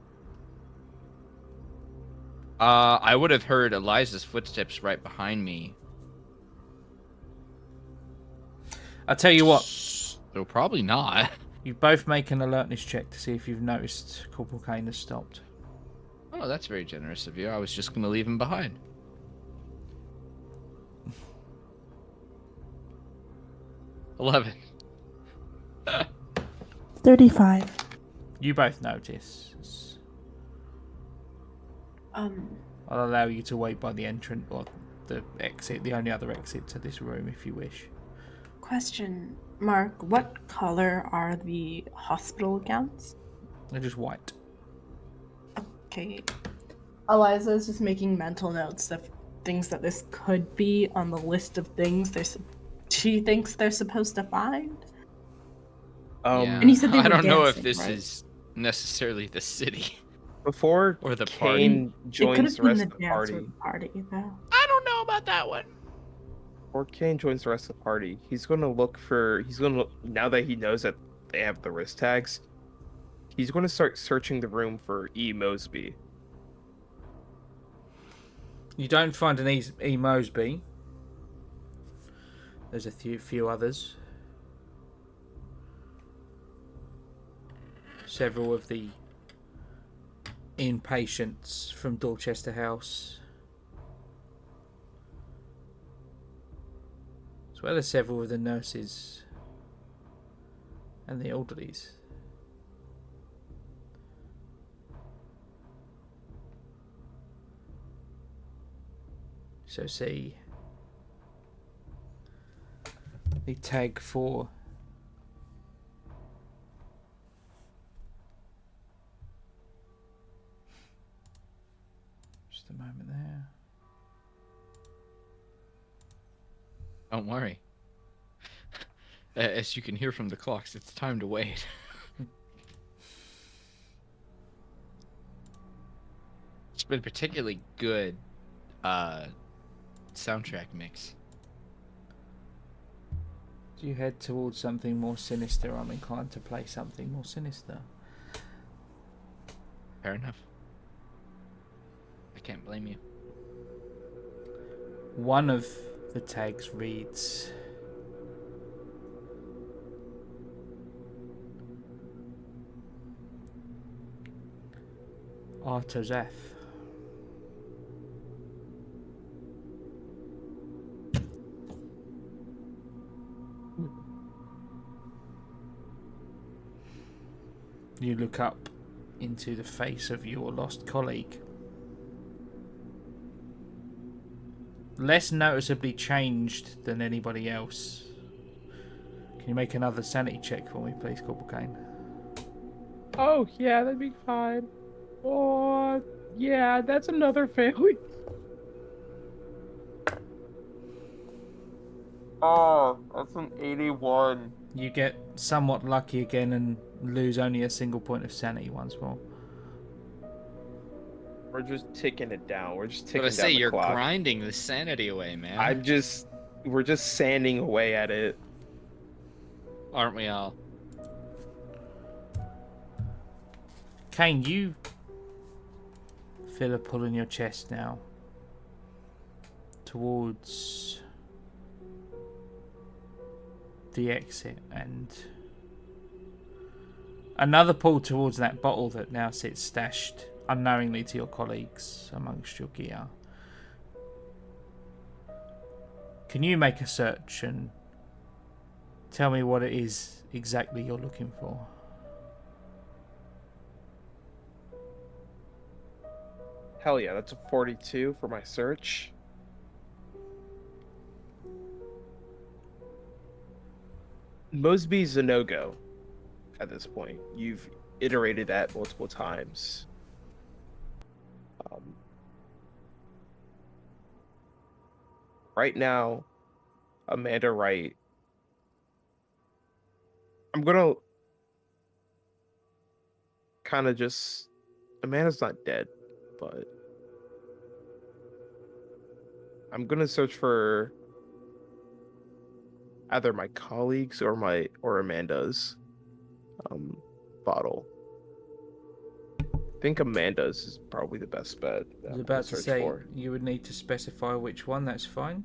I would have heard Eliza's footsteps right behind me. I'll tell you what. So probably not. You both make an alertness check to see if you've noticed Corporal Kane has stopped. Oh, that's very generous of you. I was just going to leave him behind. 11. 35. You both notice. I'll allow you to wait by the entrance or the exit, the only other exit to this room if you wish. Question, Mark, what color are the hospital gowns? They're just white. Okay. Eliza is just making mental notes of things that this could be on the list of things she thinks they're supposed to find. Yeah. And you said they I were don't know if dancing, this right? is necessarily the city. Before Or the Kane It could joins have the been rest the of the dance party, or the party, though. I don't know about that one. before Kane joins the rest of the party, he's going to look for. Now that he knows that they have the wrist tags, he's going to start searching the room for E. Mosby. You don't find an E. Mosby. There's a few others. Several of the inpatients from Dorchester House, as well as several of the nurses and the elderlies. So see the tag for just a moment there. Don't worry. As you can hear from the clocks, it's time to wait. It's been a particularly good soundtrack mix. Do you head towards something more sinister? I'm inclined to play something more sinister. Fair enough. I can't blame you. One of the tags reads Artozeth. You look up into the face of your lost colleague. less noticeably changed than anybody else. Can you make another sanity check for me, please, Corporal Kane? Oh, yeah, that'd be fine. Oh, yeah, that's another failure. Oh, that's an 81. You get somewhat lucky again and lose only a single point of sanity once more. We're just ticking it down. We're just But I ticking say down the you're clock. grinding the sanity away, man. We're just sanding away at it. Aren't we all? Kane, you feel a pull in your chest now towards the exit, and another pull towards that bottle that now sits stashed unknowingly to your colleagues amongst your gear. Can you make a search and tell me what it is exactly you're looking for? Hell yeah, that's a 42 for my search. Mosby's a no-go at this point. You've iterated that multiple times. Right now, Amanda Wright. I'm gonna kind of just... Amanda's not dead, but I'm gonna search for either my colleagues or Amanda's bottle. I think Amanda's is probably the best bet. I was about to say you would need to specify which one. That's fine.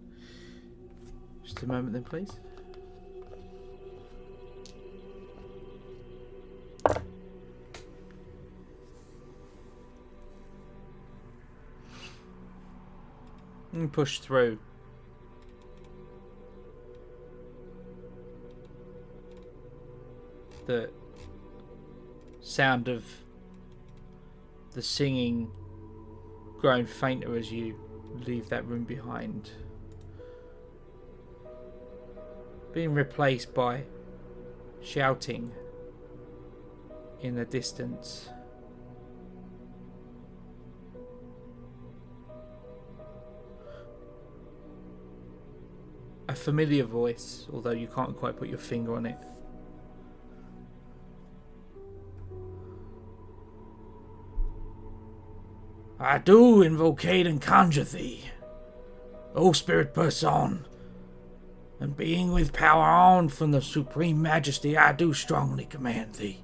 Just a moment then, please. And push through. The sound of the singing growing fainter as you leave that room behind, being replaced by shouting in the distance. A familiar voice, although you can't quite put your finger on it. I do invocate and conjure thee, O spirit person, and being with power on from the supreme majesty, I do strongly command thee.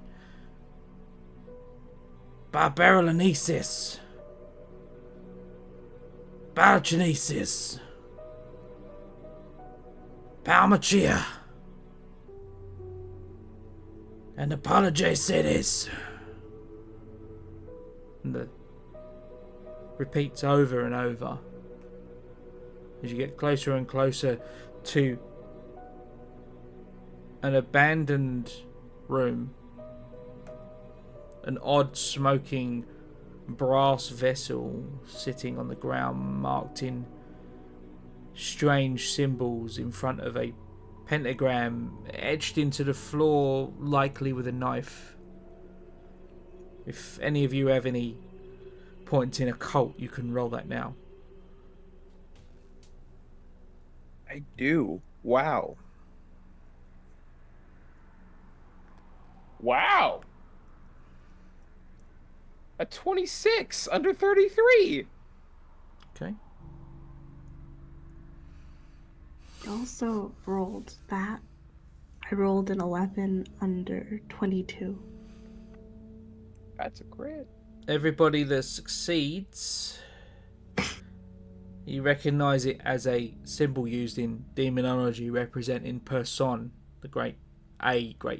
By Beryllinesis, Balchinesis, Palmachia, and Apologesis. And the repeats over and over as you get closer and closer to an abandoned room, an odd smoking brass vessel sitting on the ground marked in strange symbols in front of a pentagram etched into the floor, likely with a knife. If any of you have any points in occult, you can roll that now. I do. Wow. Wow. A 26 under 33. Okay. I also rolled that. I rolled an 11 under 22. That's a crit. Everybody that succeeds, you recognize it as a symbol used in demonology representing Person, the great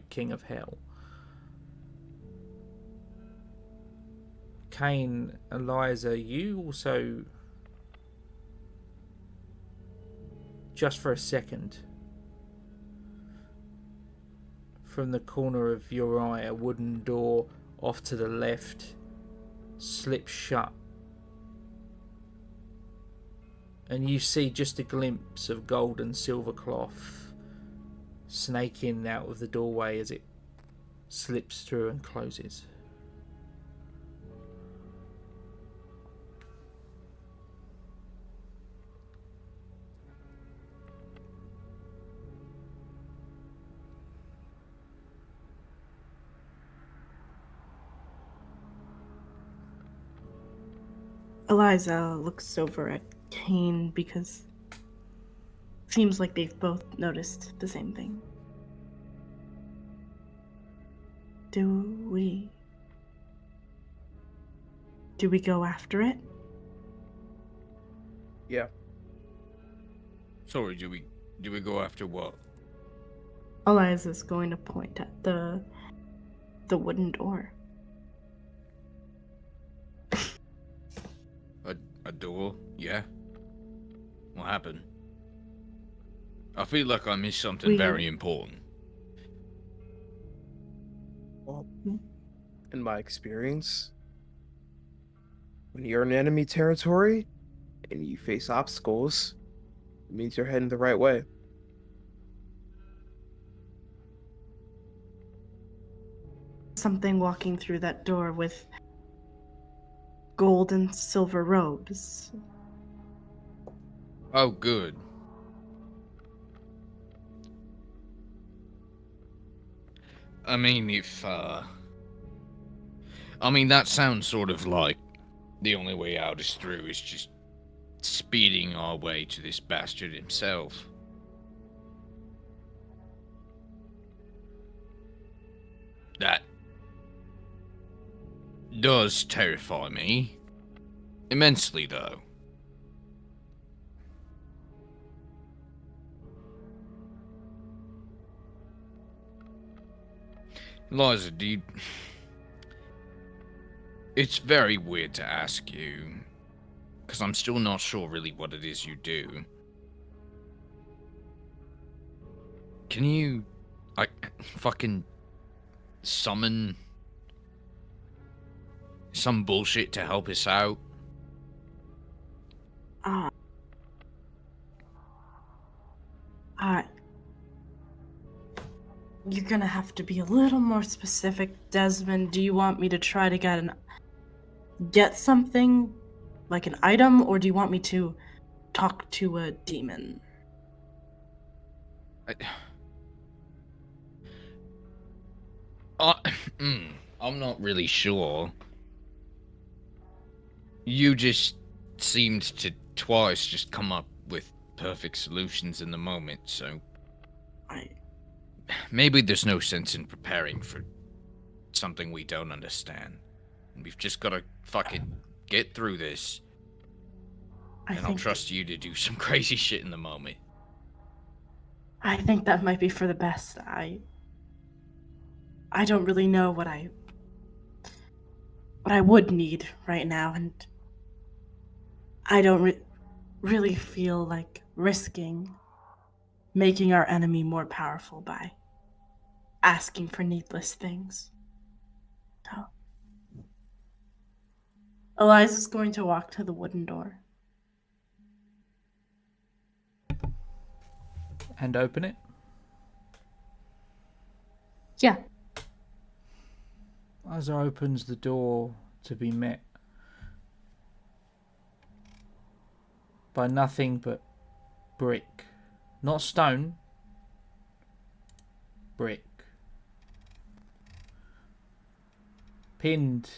king of hell. Kane, Eliza, you also, just for a second, from the corner of your eye, a wooden door off to the left slips shut, and you see just a glimpse of gold and silver cloth snaking out of the doorway as it slips through and closes. Eliza looks over at Kane because it seems like they've both noticed the same thing. Do we go after it? Yeah. Sorry, do we go after what? Eliza's going to point at the wooden door. A door? Yeah. What happened? I feel like I missed something very important. Well, in my experience, when you're in enemy territory and you face obstacles, it means you're heading the right way. Something walking through that door with gold and silver robes. Oh, good. I mean, that sounds sort of like the only way out is through is just speeding our way to this bastard himself. That does terrify me. Immensely, though. Eliza, it's very weird to ask you, because I'm still not sure really what it is you do. Can you, fucking summon some bullshit to help us out? You're gonna have to be a little more specific, Desmond. Do you want me to try to get something, like an item, or do you want me to talk to a demon? I'm not really sure. You just seemed to twice just come up with perfect solutions in the moment, so maybe there's no sense in preparing for something we don't understand. We've just got to fucking get through this. I'll trust you to do some crazy shit in the moment. I think that might be for the best. I don't really know what I would need right now, and I don't really feel like risking making our enemy more powerful by asking for needless things. So, Eliza's going to walk to the wooden door. And open it? Yeah. Eliza opens the door to be met by nothing but brick. Not stone. Brick. Pinned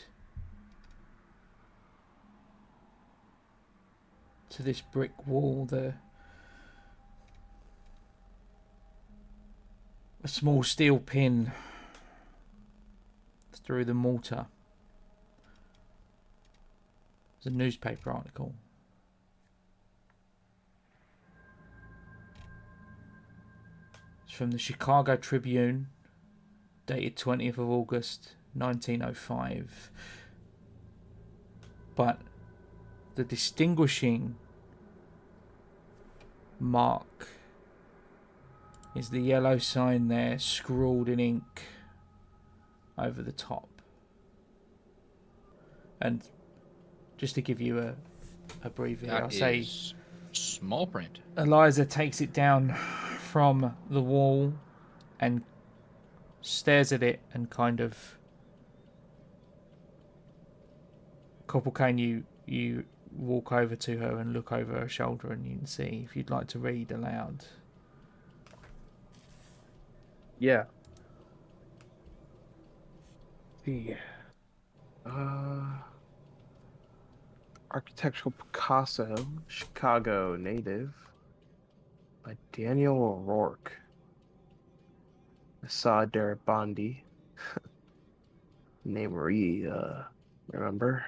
to this brick wall, a small steel pin through the mortar. It's a newspaper article. It's from the Chicago Tribune, dated 20th of August 1905. But the distinguishing mark is the yellow sign there, scrawled in ink over the top. And just to give you a brief, I'll say Small print. Eliza takes it down from the wall and stares at it and kind of... Corporal Kane, you walk over to her and look over her shoulder, and you can see if you'd like to read aloud. Yeah. See. Architectural Picasso, Chicago native, by Daniel O'Rourke. Assad Darabandi. Name remember?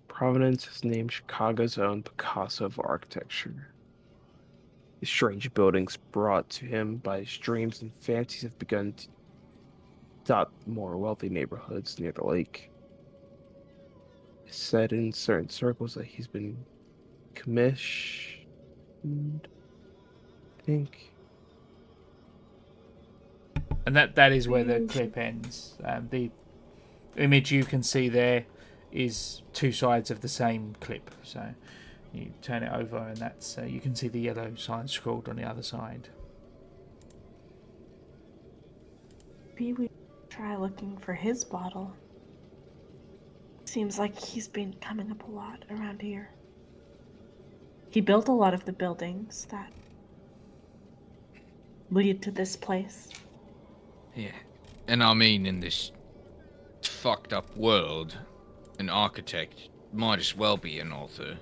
Provenance is named Chicago's own Picasso of architecture. The strange buildings brought to him by his dreams and fancies have begun to dot more wealthy neighborhoods near the lake. It's said in certain circles that he's been commissioned, I think. And that is where the clip ends. The image you can see there is two sides of the same clip. So you turn it over, and that's you can see the yellow sign scrawled on the other side. Maybe we try looking for his bottle. Seems like he's been coming up a lot around here. He built a lot of the buildings that lead to this place. Yeah. And I mean, in this fucked up world, an architect might as well be an author.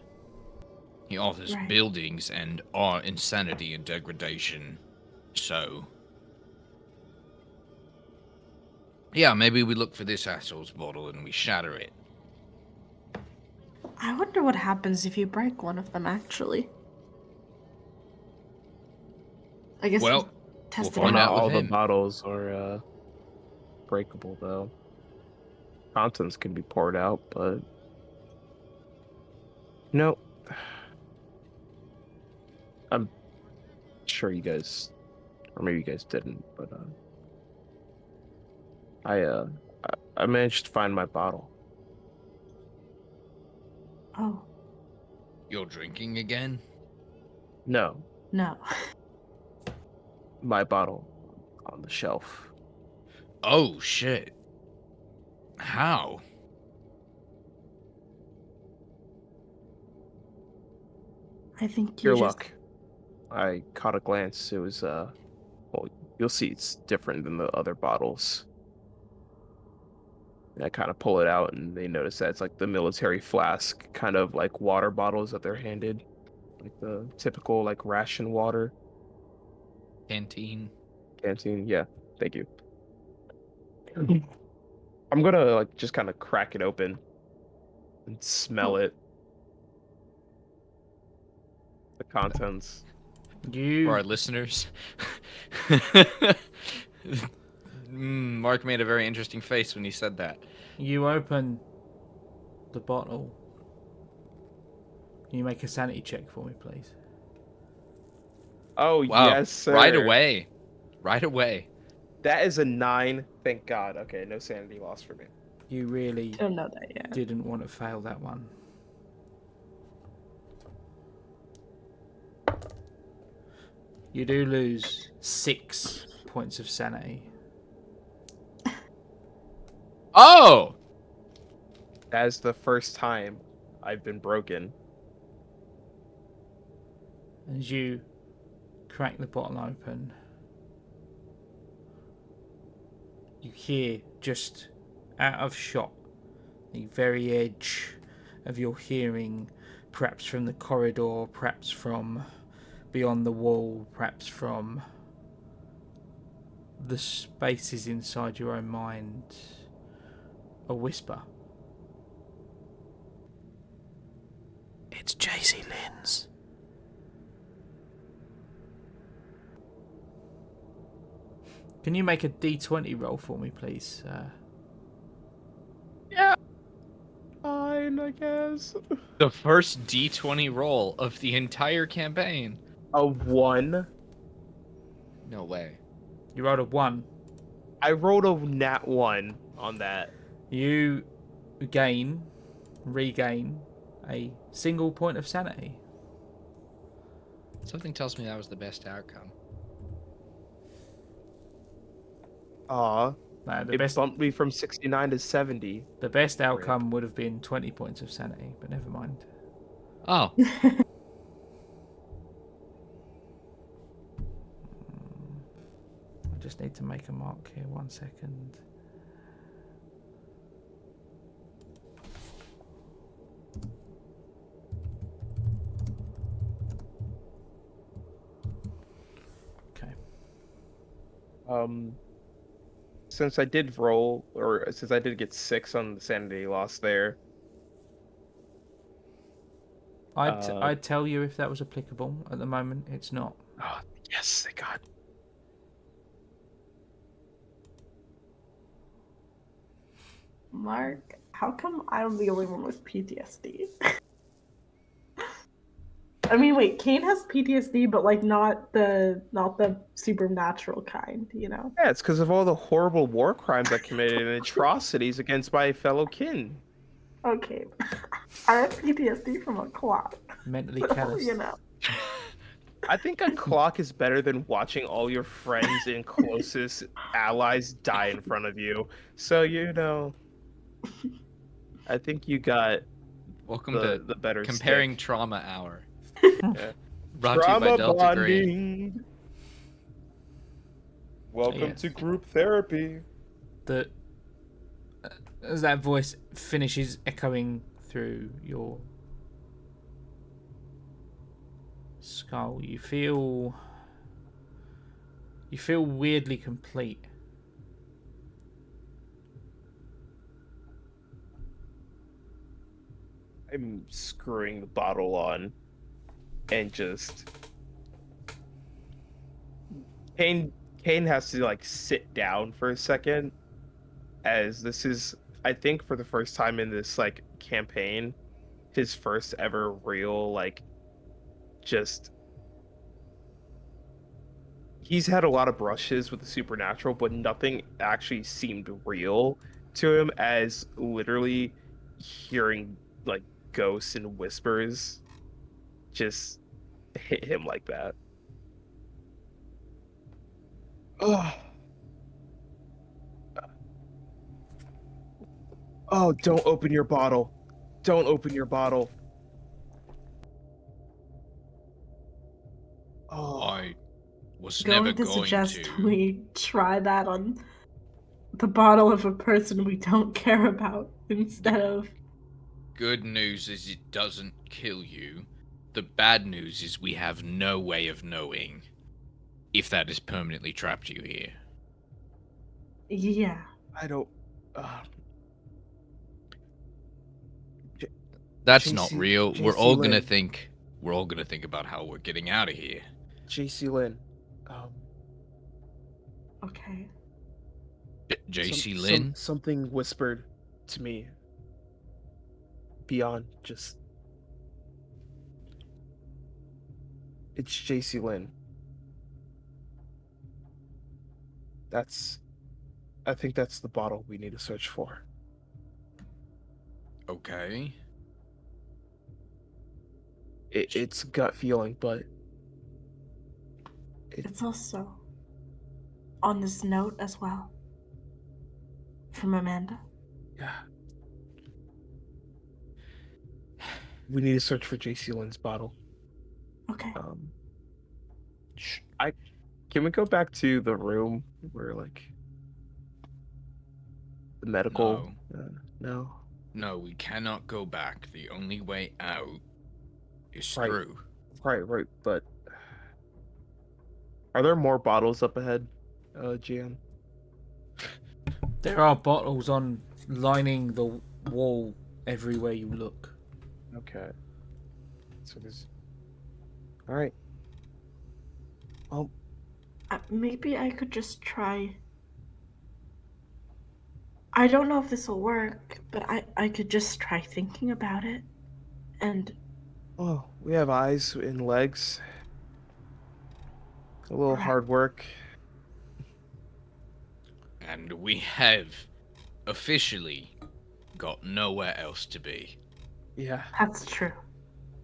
He authors Right. buildings and art, insanity and degradation. So... yeah, maybe we look for this asshole's bottle and we shatter it. I wonder what happens if you break one of them, actually. I guess Well, test we'll it find out. out with All the him. bottles are breakable, though. Contents can be poured out, but no. I'm sure you guys, or maybe you guys didn't, but I managed to find my bottle. Oh, You're drinking again? No, no. my bottle on the shelf. Oh, shit. How? I think you Your just... luck. I caught a glance. It was well, you'll see it's different than the other bottles. And I kind of pull it out, and they notice that it's like the military flask, kind of like water bottles that they're handed, like the typical like ration water Canteen. canteen. Yeah, thank you. I'm gonna like just kind of crack it open and smell it. The contents. For our listeners. Mark made a very interesting face when he said that. You open the bottle. Can you make a sanity check for me, please? Oh Wow. yes, sir. Right away. Right away. That is a 9. Thank God. Okay, no sanity loss for me. You really don't know that yet. didn't want to fail that one. You do lose 6 points of sanity. Oh! That is the first time I've been broken. As you crack the bottle open, you hear just out of shot, the very edge of your hearing, perhaps from the corridor, perhaps from beyond the wall, perhaps from the spaces inside your own mind, a whisper. It's JC Lynn's. Can you make a D20 roll for me, please? Yeah. Fine, I guess. The first D20 roll of the entire campaign. A 1. No way. You rolled a 1. I rolled a nat 1 on that. You regain a single point of sanity. Something tells me that was the best outcome. Aw, No, it bumped me from 69 to 70. the best outcome would have been 20 points of sanity, but never mind. Oh, I just need to make a mark here. 1 second. Okay. Since I did roll, or since I did get 6 on the sanity loss there, I'd tell you if that was applicable. At the moment, it's not. oh, yes, thank God. Mark, how come I'm the only one with PTSD? I mean, wait, Kane has PTSD, but like not the supernatural kind, you know? Yeah, it's because of all the horrible war crimes I committed and atrocities against my fellow kin. Okay. I have PTSD from a clock. Mentally So, callous. you know. I think a clock is better than watching all your friends and closest allies die in front of you. So, you know, I think you got welcome the to better Comparing stick. Trauma Hour. Yeah. Brought to you by Trauma Delta Green. bonding. Welcome Yes. to group therapy. As that voice finishes echoing through your skull, you feel weirdly complete. I'm screwing the bottle on and just Kane has to like sit down for a second, as this is, I think, for the first time in this like campaign, his first ever real like just he's had a lot of brushes with the supernatural, but nothing actually seemed real to him, as literally hearing like ghosts and whispers just hit him like that. Oh, oh, don't open your bottle. Don't open your bottle. Oh, I was Going never to going suggest to. we try that on the bottle of a person we don't care about instead of. Good news is it doesn't kill you. The bad news is we have no way of knowing if that has permanently trapped you here. Yeah. I don't. Uh, That's not JC real. JC We're all gonna Lynn. think. We're all gonna think about how we're getting out of here. JC Lynn. Okay. JC Lynn. Something whispered to me beyond just. It's JC Lynn. I think that's the bottle we need to search for. Okay. It's gut feeling, but It's also on this note as well. From Amanda. yeah. We need to search for JC Lynn's bottle. Okay. Can we go back to the room where like the medical? No. No, we cannot go back. The only way out is Right. through. Right. But are there more bottles up ahead, Gian? There are bottles lining the wall everywhere you look. Okay. So there's. All right. Well, Maybe I could just try. I don't know if this will work, but I could just try thinking about it. And oh, we have eyes and legs. A little hard work. And we have officially got nowhere else to be. Yeah, That's true.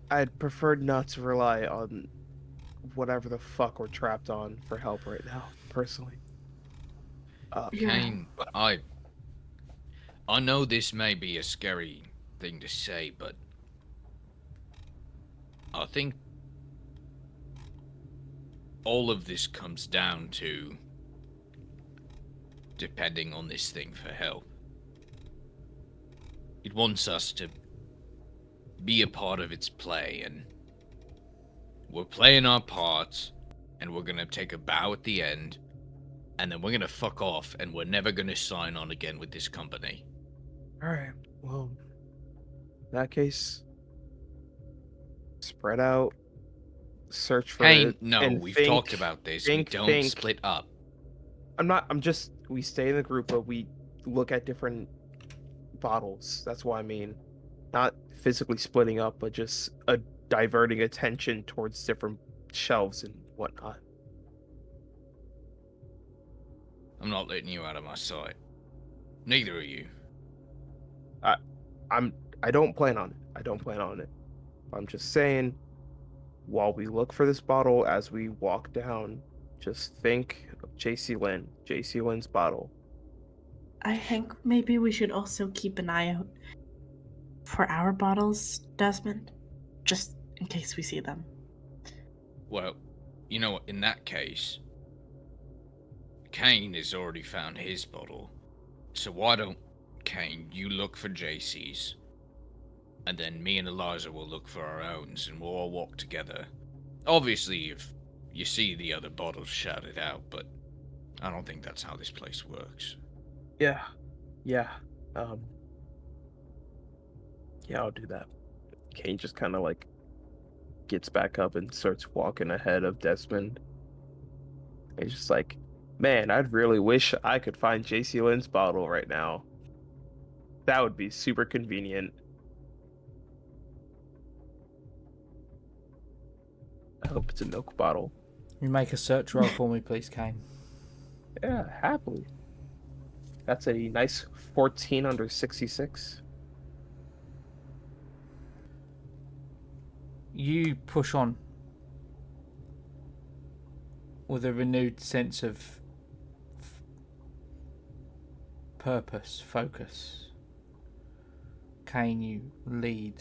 I'd prefer not to rely on whatever the fuck we're trapped on for help right now, personally. Yeah. Kane, but I know this may be a scary thing to say, but I think all of this comes down to depending on this thing for help. It wants us to be a part of its play, and we're playing our parts, and we're gonna take a bow at the end, and then we're gonna fuck off, and we're never gonna sign on again with this company. Alright, well, in that case, spread out, search for Kane, it, no, and we've think, talked about this. We think, don't think. split up. We stay in the group, but we look at different bottles. That's what I mean. Not physically splitting up, but just diverting attention towards different shelves and whatnot. I'm not letting you out of my sight. Neither are you. I don't plan on it. I don't plan on it. I'm just saying, while we look for this bottle as we walk down, just think of JC Lynn, JC Lynn's bottle. I think maybe we should also keep an eye out for our bottles, Desmond, just in case we see them. Well, you know what, in that case, Kane has already found his bottle. So why don't, Kane, you look for JC's, and then me and Eliza will look for our own, and we'll all walk together. Obviously, if you see the other bottles, shout it out, but I don't think that's how this place works. Yeah. Um, yeah, I'll do that. Kane just kind of like gets back up and starts walking ahead of Desmond. He's just like, man, I'd really wish I could find JC Lynn's bottle right now. That would be super convenient. I hope it's a milk bottle. You make a search roll for me, please, Kane. Yeah, happily. That's a nice 14 under 66. You push on with a renewed sense of purpose, focus. Kane, you lead.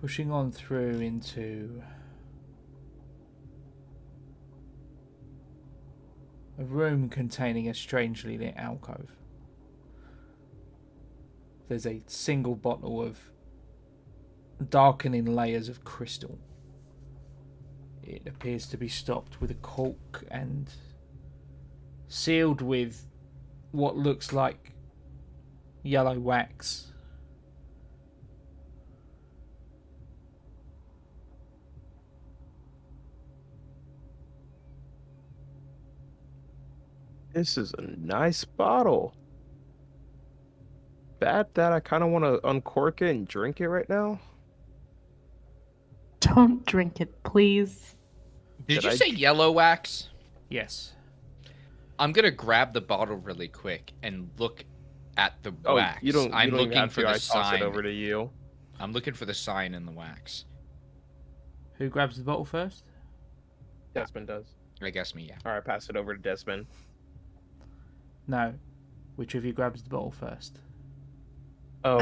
Pushing on through into a room containing a strangely lit alcove. There's a single bottle of darkening layers of crystal. It appears to be stopped with a cork and sealed with what looks like yellow wax. This is a nice bottle. Bad that I kind of want to uncork it and drink it right now. Don't drink it, please. Did Did you I- say yellow wax? Yes. I'm gonna grab the bottle really quick and look at the Oh, wax. you don't. I'm You don't even looking have for to. the I toss sign. it over to you. I'm looking for the sign in the wax. Who grabs the bottle first? Desmond does. I guess me, yeah. All right, pass it over to Desmond. No. Which of you grabs the bottle first? Oh,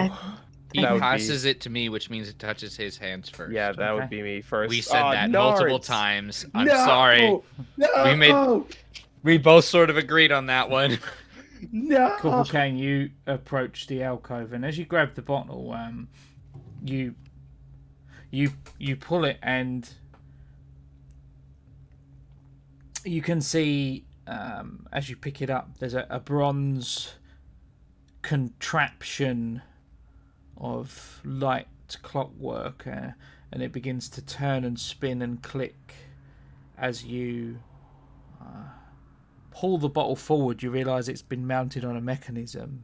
He that would passes it to me, which means it touches his hands first. yeah, that would Okay. be me first. We said that multiple times. I'm No! sorry. No! We both sort of agreed on that one. No! Corporal Kane, you approach the alcove, and as you grab the bottle, you pull it, and you can see as you pick it up, there's a bronze contraption of light clockwork, and it begins to turn and spin and click as you pull the bottle forward. You realise it's been mounted on a mechanism,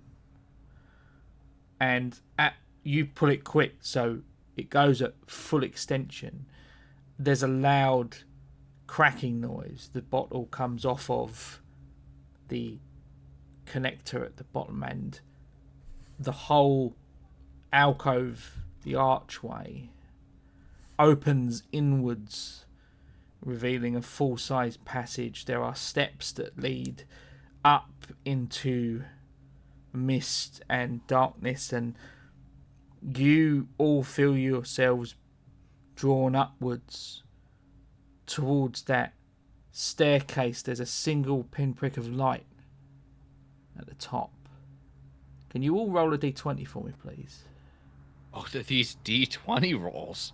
and you pull it quick, so it goes at full extension. There's a loud cracking noise. The bottle comes off of the connector at the bottom, and the whole alcove, the archway, opens inwards, revealing a full-size passage. There are steps that lead up into mist and darkness, and you all feel yourselves drawn upwards towards that staircase. There's a single pinprick of light at the top. Can you all roll a d20 for me, please? Oh, these D20 rolls.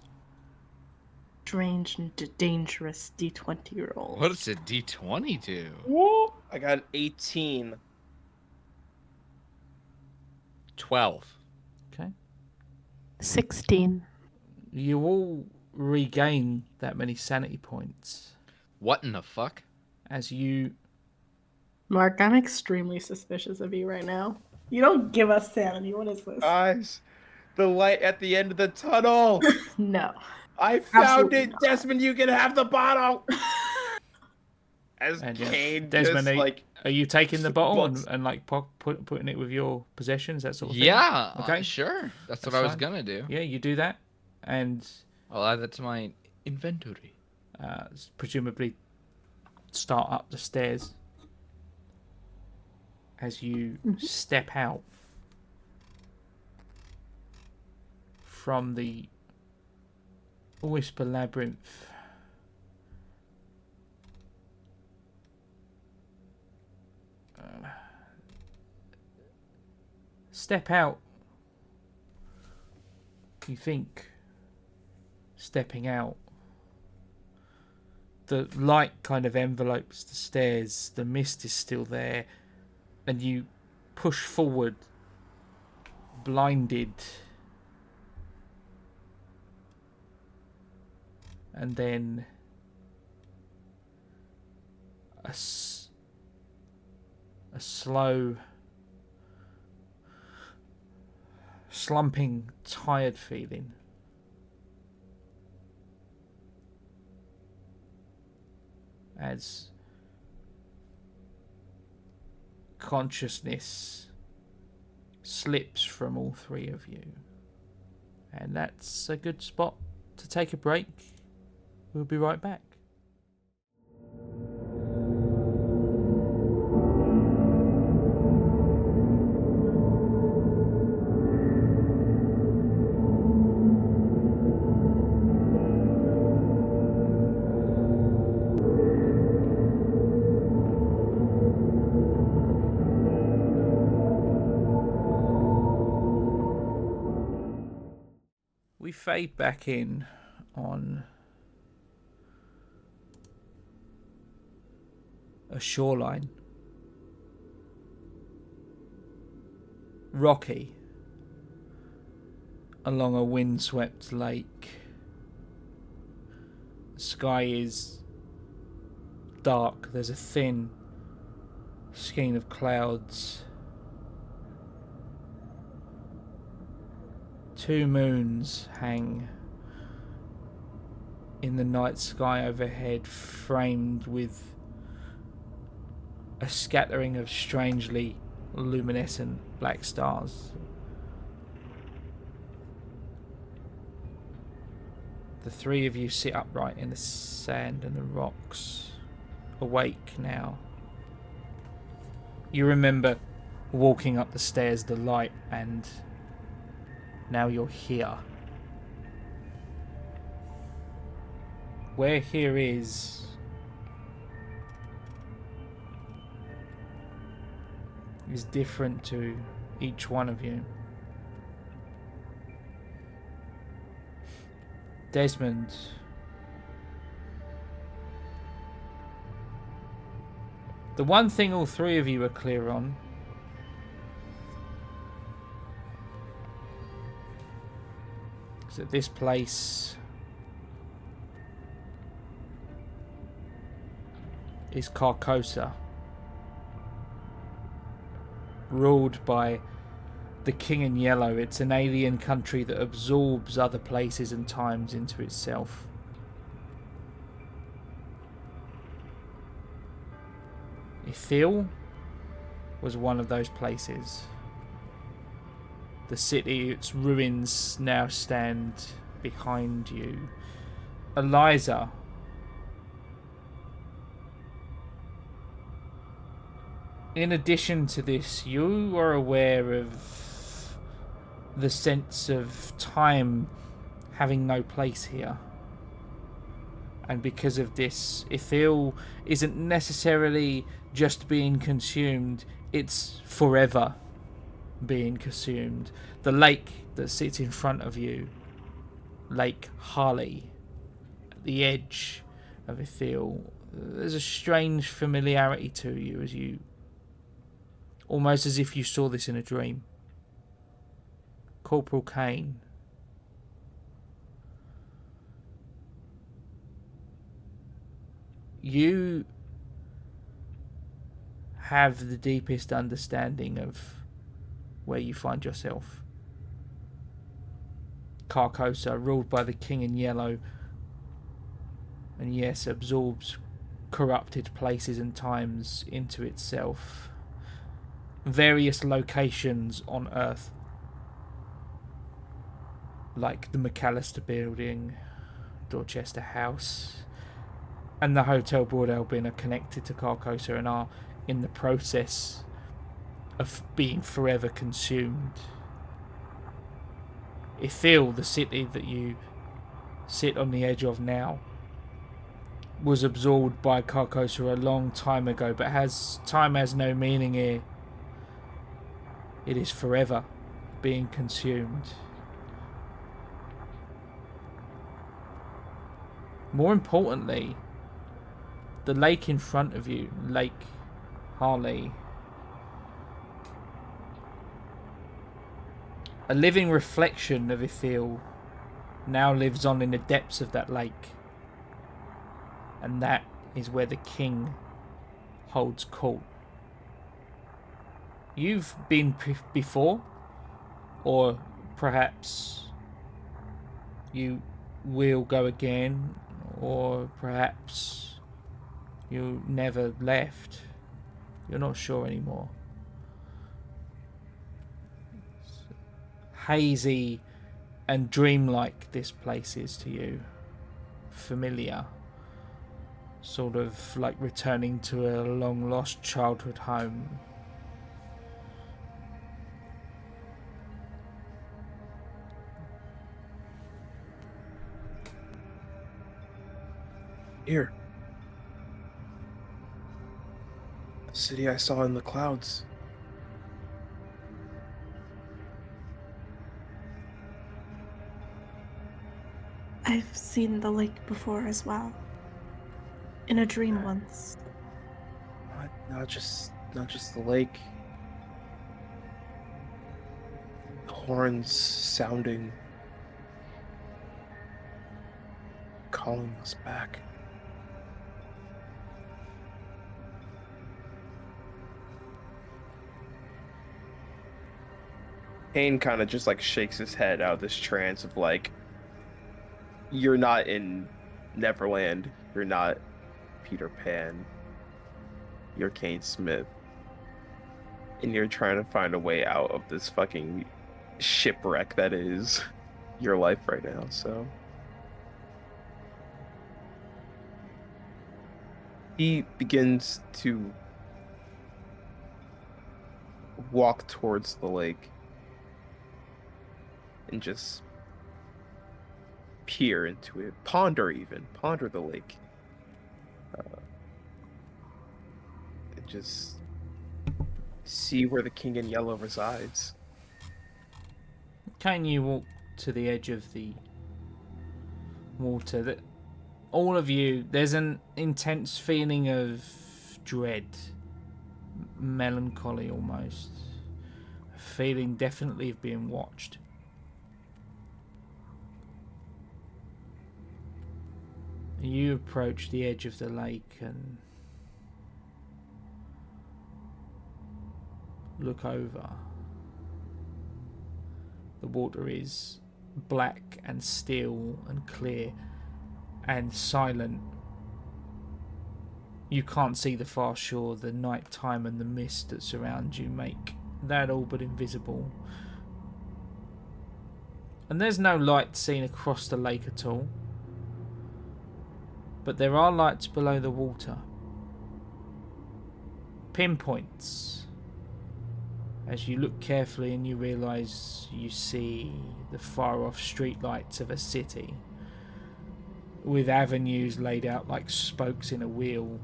Strange and dangerous D20 roll. What does a D20 do? Whoa! I got an 18. 12. Okay. 16. You all regain that many sanity points What in the fuck? as you... Mark, I'm extremely suspicious of you right now. You don't give us sanity. What is this? Guys, the light at the end of the tunnel. No. I found Absolutely it, not. Desmond. You can have the bottle. As And yes, Kane Desmond, just like are you taking the bottle spots- and like putting it with your possessions, that sort of thing? Yeah, Okay. Sure. That's what That's I was fine. gonna do. Yeah, you do that, and I'll add that to my inventory. presumably start up the stairs as you step out from the Whisper Labyrinth. Step out. You think stepping out. The light kind of envelopes the stairs. The mist is still there. And you push forward, blinded. And then a slow, slumping, tired feeling. As consciousness slips from all three of you. And that's a good spot to take a break. We'll be right back. We fade back in on a shoreline. Rocky. Along a windswept lake. The sky is dark. There's a thin skein of clouds. Two moons hang in the night sky overhead, framed with a scattering of strangely luminescent black stars. The three of you sit upright in the sand and the rocks, awake now. You remember walking up the stairs, the light, and now you're here. Where here is different to each one of you. Desmond, the one thing all three of you are clear on is that this place is Carcosa, ruled by the King in Yellow. It's an alien country that absorbs other places and times into itself. Ithil was one of those places. The city, its ruins now stand behind you. Eliza, in addition to this, you are aware of the sense of time having no place here. And because of this, Ithil isn't necessarily just being consumed, it's forever being consumed. The lake that sits in front of you, Lake Harley, at the edge of Ithil, there's a strange familiarity to you as you, almost as if you saw this in a dream. Corporal Kane. You have the deepest understanding of where you find yourself. Carcosa, ruled by the King in Yellow, and yes, absorbs corrupted places and times into itself. Various locations on Earth, like the McAllister Building, Dorchester House, and the Hotel Broad Albin, are connected to Carcosa and are in the process of being forever consumed. Ithil, the city that you sit on the edge of now, was absorbed by Carcosa a long time ago, but time has no meaning here. It is forever being consumed. More importantly, the lake in front of you, Lake Harley, a living reflection of Ithil, now lives on in the depths of that lake. And that is where the king holds court. You've been before, or perhaps you will go again, or perhaps you never left. You're not sure anymore. It's hazy and dreamlike this place is to you. Familiar. Sort of like returning to a long lost childhood home. Here. The city I saw in the clouds. I've seen the lake before as well. In a dream once. Not just the lake. The horns sounding, calling us back. Kane kind of just like shakes his head out of this trance of like, you're not in Neverland. You're not Peter Pan. You're Kane Smith. And you're trying to find a way out of this fucking shipwreck that is your life right now, so. He begins to walk towards the lake and just peer into it, ponder the lake. And just see where the King in Yellow resides. Can you walk to the edge of the water? That all of you, there's an intense feeling of dread, melancholy almost, a feeling definitely of being watched. You approach the edge of the lake and look over. The water is black and still and clear and silent. You can't see the far shore. The night time and the mist that surrounds you make that all but invisible. And there's no light seen across the lake at all. But there are lights below the water. Pinpoints. As you look carefully and you realise you see the far off street lights of a city, with avenues laid out like spokes in a wheel.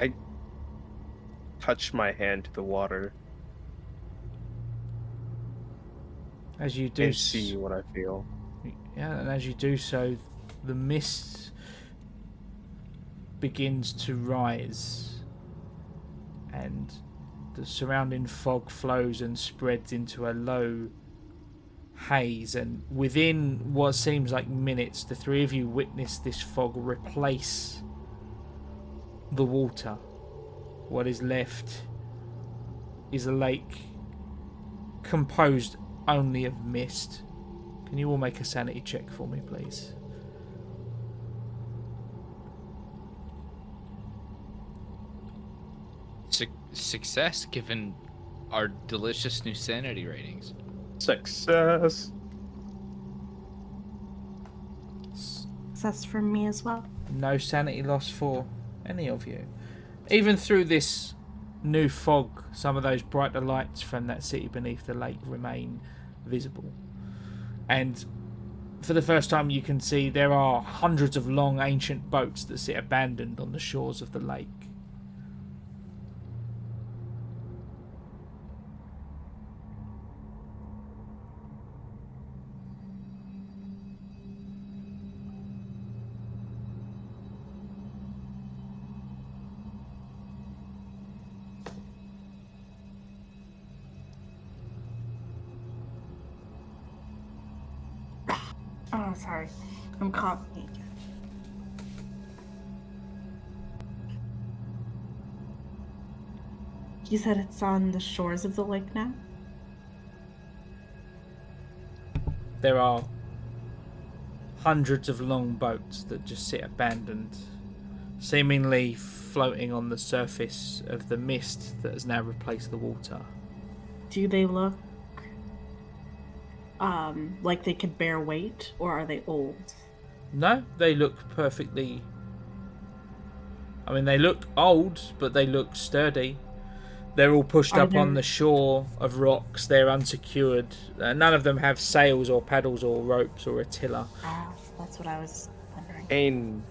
I touch my hand to the water As you do and see what I feel. Yeah, and as you do so, the mist begins to rise, and the surrounding fog flows and spreads into a low haze, and within what seems like minutes, the three of you witness this fog replace the water. What is left is a lake composed only of mist. Can you all make a sanity check for me, please? Success, given our delicious new sanity ratings. Success. Success from me as well. No sanity loss for any of you. Even through this new fog, some of those brighter lights from that city beneath the lake remain visible. And for the first time you can see there are hundreds of long ancient boats that sit abandoned on the shores of the lake. Oh, sorry. I'm coughing. You said it's on the shores of the lake now? There are hundreds of long boats that just sit abandoned, seemingly floating on the surface of the mist that has now replaced the water. Do they look like they could bear weight, or are they old? No, they look perfectly... I mean, they look old, but they look sturdy. They're all pushed up on the shore of rocks. They're unsecured. None of them have sails or paddles or ropes or a tiller. Ah, that's what I was wondering. Kane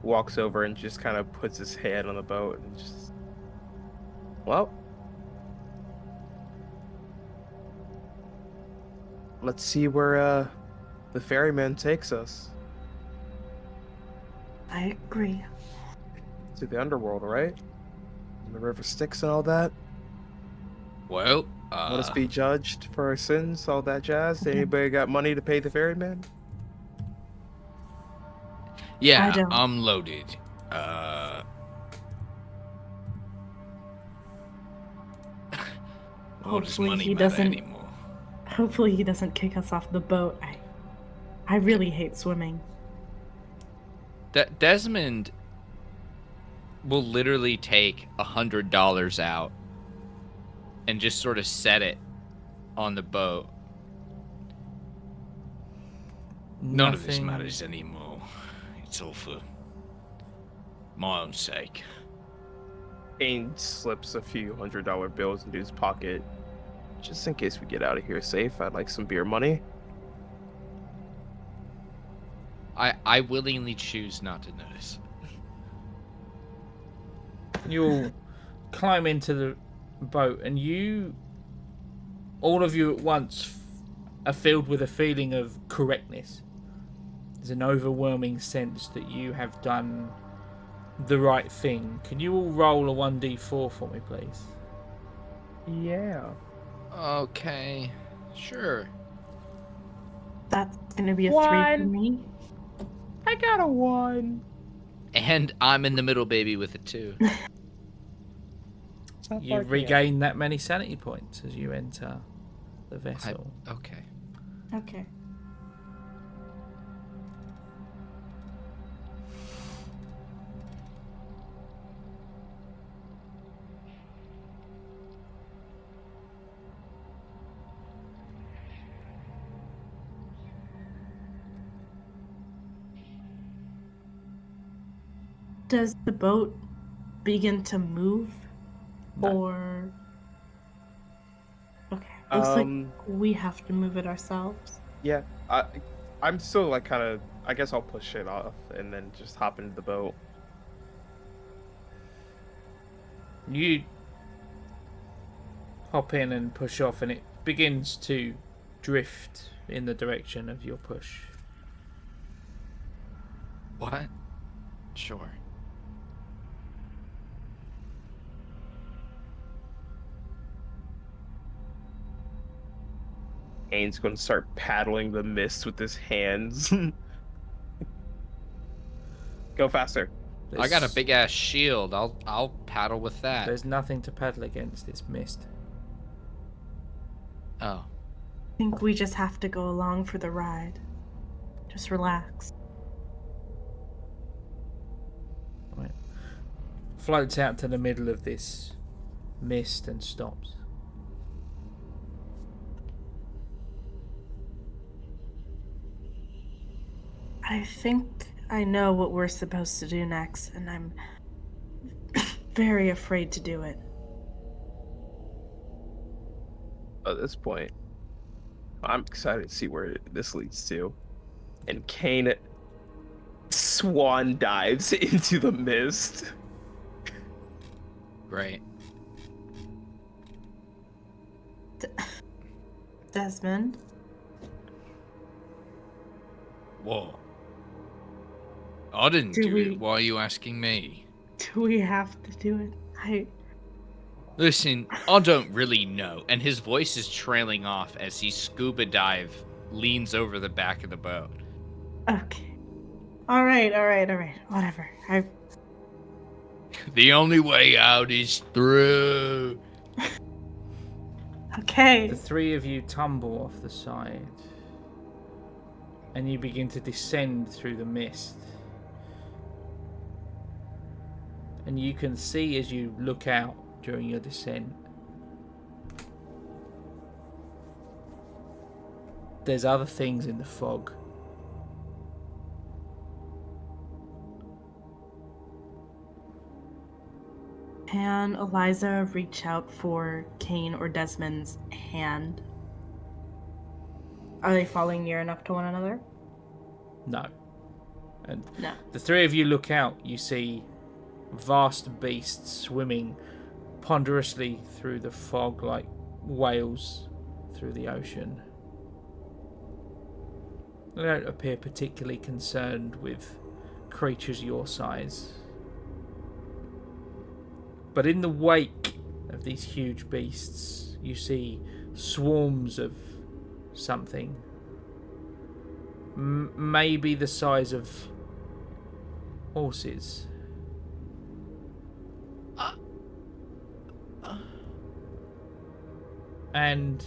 walks over and just kind of puts his head on the boat and just... Well... Let's see where the ferryman takes us. I agree. To the underworld, right? And the river Styx and all that. Well, Want us to be judged for our sins, all that jazz? Anybody got money to pay the ferryman? yeah, I don't. I'm loaded. What does Hopefully money he matter doesn't. anymore? Hopefully he doesn't kick us off the boat. I really hate swimming. Desmond will literally take $100 out and just sort of set it on the boat. None of this matters anymore. It's all for my own sake. Kane slips a few $100 bills into his pocket. Just in case we get out of here safe, I'd like some beer money. I willingly choose not to notice. You'll climb into the boat, and all of you at once, are filled with a feeling of correctness. There's an overwhelming sense that you have done the right thing. Can you all roll a 1d4 for me, please? Yeah. Okay, sure. That's gonna be a 3 for me. I got a 1. And I'm in the middle, baby, with a 2. You regain that many sanity points as you enter the vessel. Okay. Okay. Does the boat begin to move? No. Or... Okay, looks like Um, we have to move it ourselves. yeah, I'm still like kind of. I guess I'll push it off and then just hop into the boat. You hop in and push off, and it begins to drift in the direction of your push. What? Sure. Kane's going to start paddling the mist with his hands. Go faster. I got a There's- big ass shield. I'll paddle with that. There's nothing to paddle against. It's mist. Oh. I think we just have to go along for the ride. Just relax. Right. Floats out to the middle of this mist and stops. I think I know what we're supposed to do next, and I'm very afraid to do it. At this point, I'm excited to see where this leads to. And Kane swan dives into the mist. Great. Desmond? Whoa. I didn't Do do we- it. Why are you asking me? Do we have to do it? Listen, I don't really know. And his voice is trailing off as he scuba leans over the back of the boat. Okay. Alright. Whatever. The only way out is through. Okay. The three of you tumble off the side, and you begin to descend through the mist. And you can see as you look out during your descent, there's other things in the fog. Can Eliza reach out for Kane or Desmond's hand? Are they falling near enough to one another? No. And No. the three of you look out, you see vast beasts swimming ponderously through the fog like whales through the ocean. They don't appear particularly concerned with creatures your size. But in the wake of these huge beasts, you see swarms of something. Maybe the size of horses. And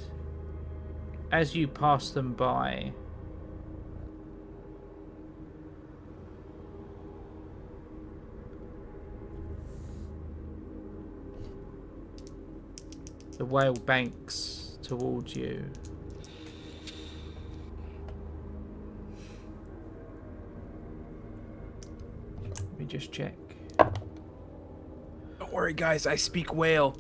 as you pass them by, the whale banks towards you. Let me just check. Don't worry, guys. I speak whale.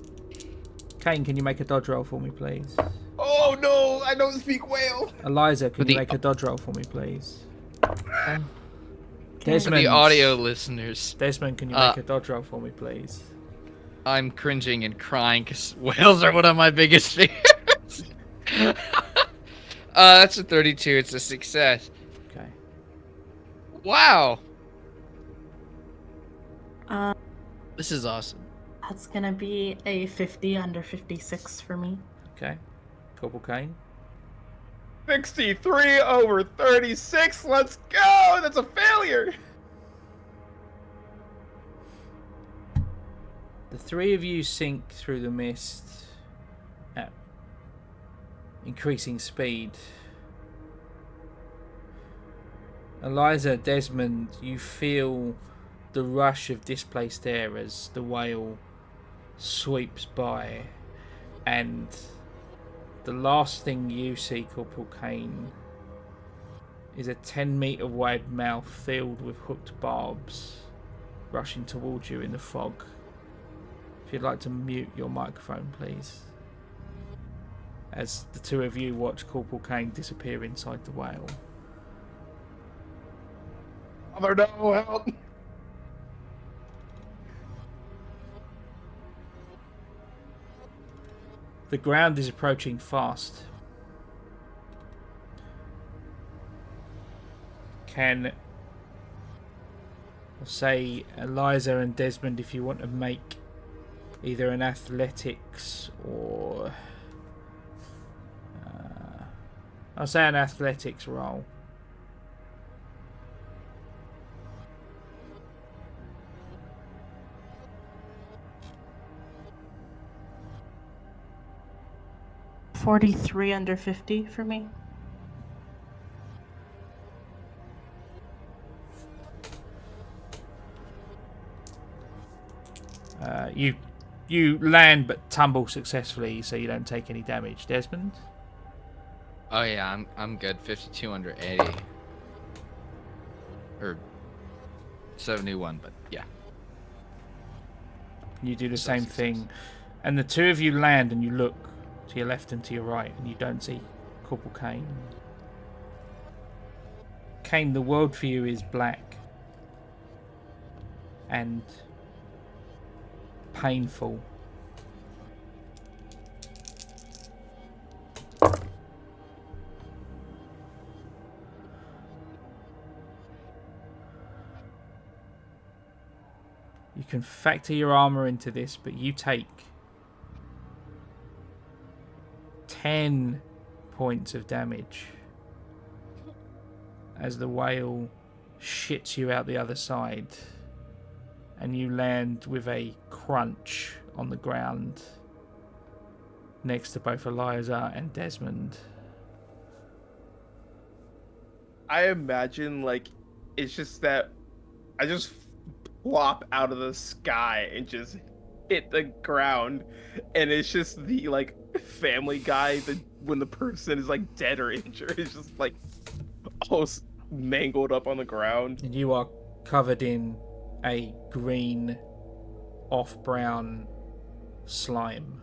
Kane, can you make a dodge roll for me, please? Oh no, I don't speak whale. Eliza, can For you the- make a dodge roll for me, please? For Desmond, the audio listeners, Desmond, can you make a dodge roll for me, please? I'm cringing and crying because whales are one of my biggest fears. That's a 32. It's a success. Okay. Wow. This is awesome. That's gonna be a 50 under 56 for me. Okay. Corporal Kane. 63 over 36. Let's go. That's a failure. The three of you sink through the mist at increasing speed. Eliza, Desmond, you feel the rush of displaced air as the whale sweeps by, and the last thing you see, Corporal Kane, is a 10-meter wide mouth filled with hooked barbs rushing towards you in the fog. If you'd like to mute your microphone, please. As the two of you watch Corporal Kane disappear inside the whale. Mother, no, help! The ground is approaching fast. Can say Eliza and Desmond, if you want to make either an athletics or I'll say an athletics roll. $43 under 50 for me. You land but tumble successfully, so you don't take any damage. Desmond? Oh yeah, I'm good. 52 under 80. Or 71, but yeah. You do the So same success. thing. And the two of you land and you look to your left and to your right and you don't see Corporal Kane. Kane, the world for you is black and painful. You can factor your armor into this, but you take 10 points of damage as the whale shits you out the other side and you land with a crunch on the ground next to both Eliza and Desmond. I imagine, like, it's just that I just flop out of the sky and just hit the ground, and it's just the, like, Family Guy, when the person is, like, dead or injured, it's just, like, all mangled up on the ground. And you are covered in a green, off-brown slime.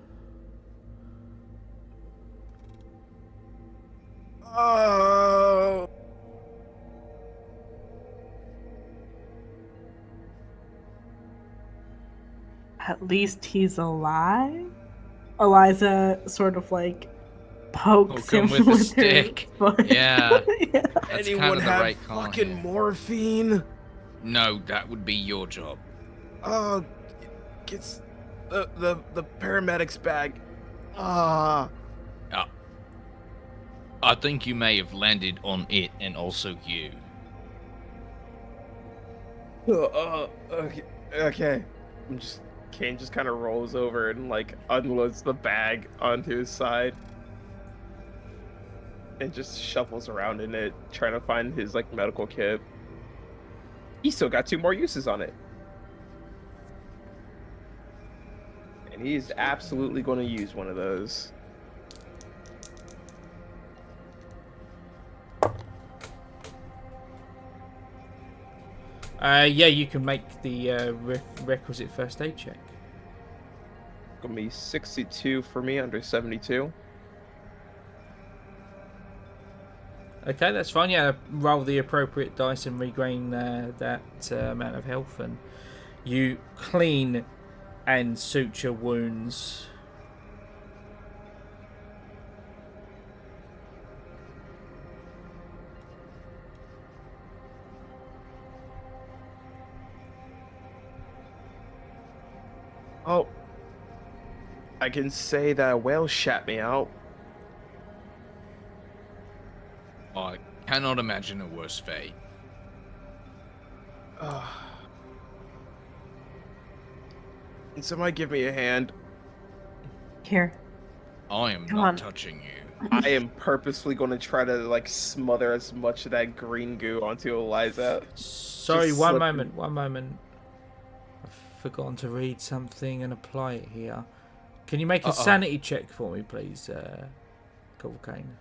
Oh. At least he's alive? Eliza sort of like pokes Poke him him with a her stick. foot. Yeah. Yeah. That's Anyone kind of the have right call fucking here. morphine? No, that would be your job. Oh, it's the paramedics bag. Ah. I think you may have landed on it and also you. Okay. Okay. Kane just kind of rolls over and like unloads the bag onto his side and just shuffles around in it, trying to find his like medical kit. He's still got 2 more uses on it. And he's absolutely going to use one of those. Yeah, you can make the requisite first aid check. Gonna be 62 for me under 72. Okay, that's fine. Yeah, roll the appropriate dice and regain that amount of health, and you clean and suture wounds. Oh, I can say that a whale shat me out. I cannot imagine a worse fate. Can somebody give me a hand? Here. I am Come not on. touching you. I am purposefully going to try to like smother as much of that green goo onto Eliza. Sorry, Just one slipping. moment. I've forgotten to read something and apply it here. Can you make a sanity check for me, please, Corporal Kane?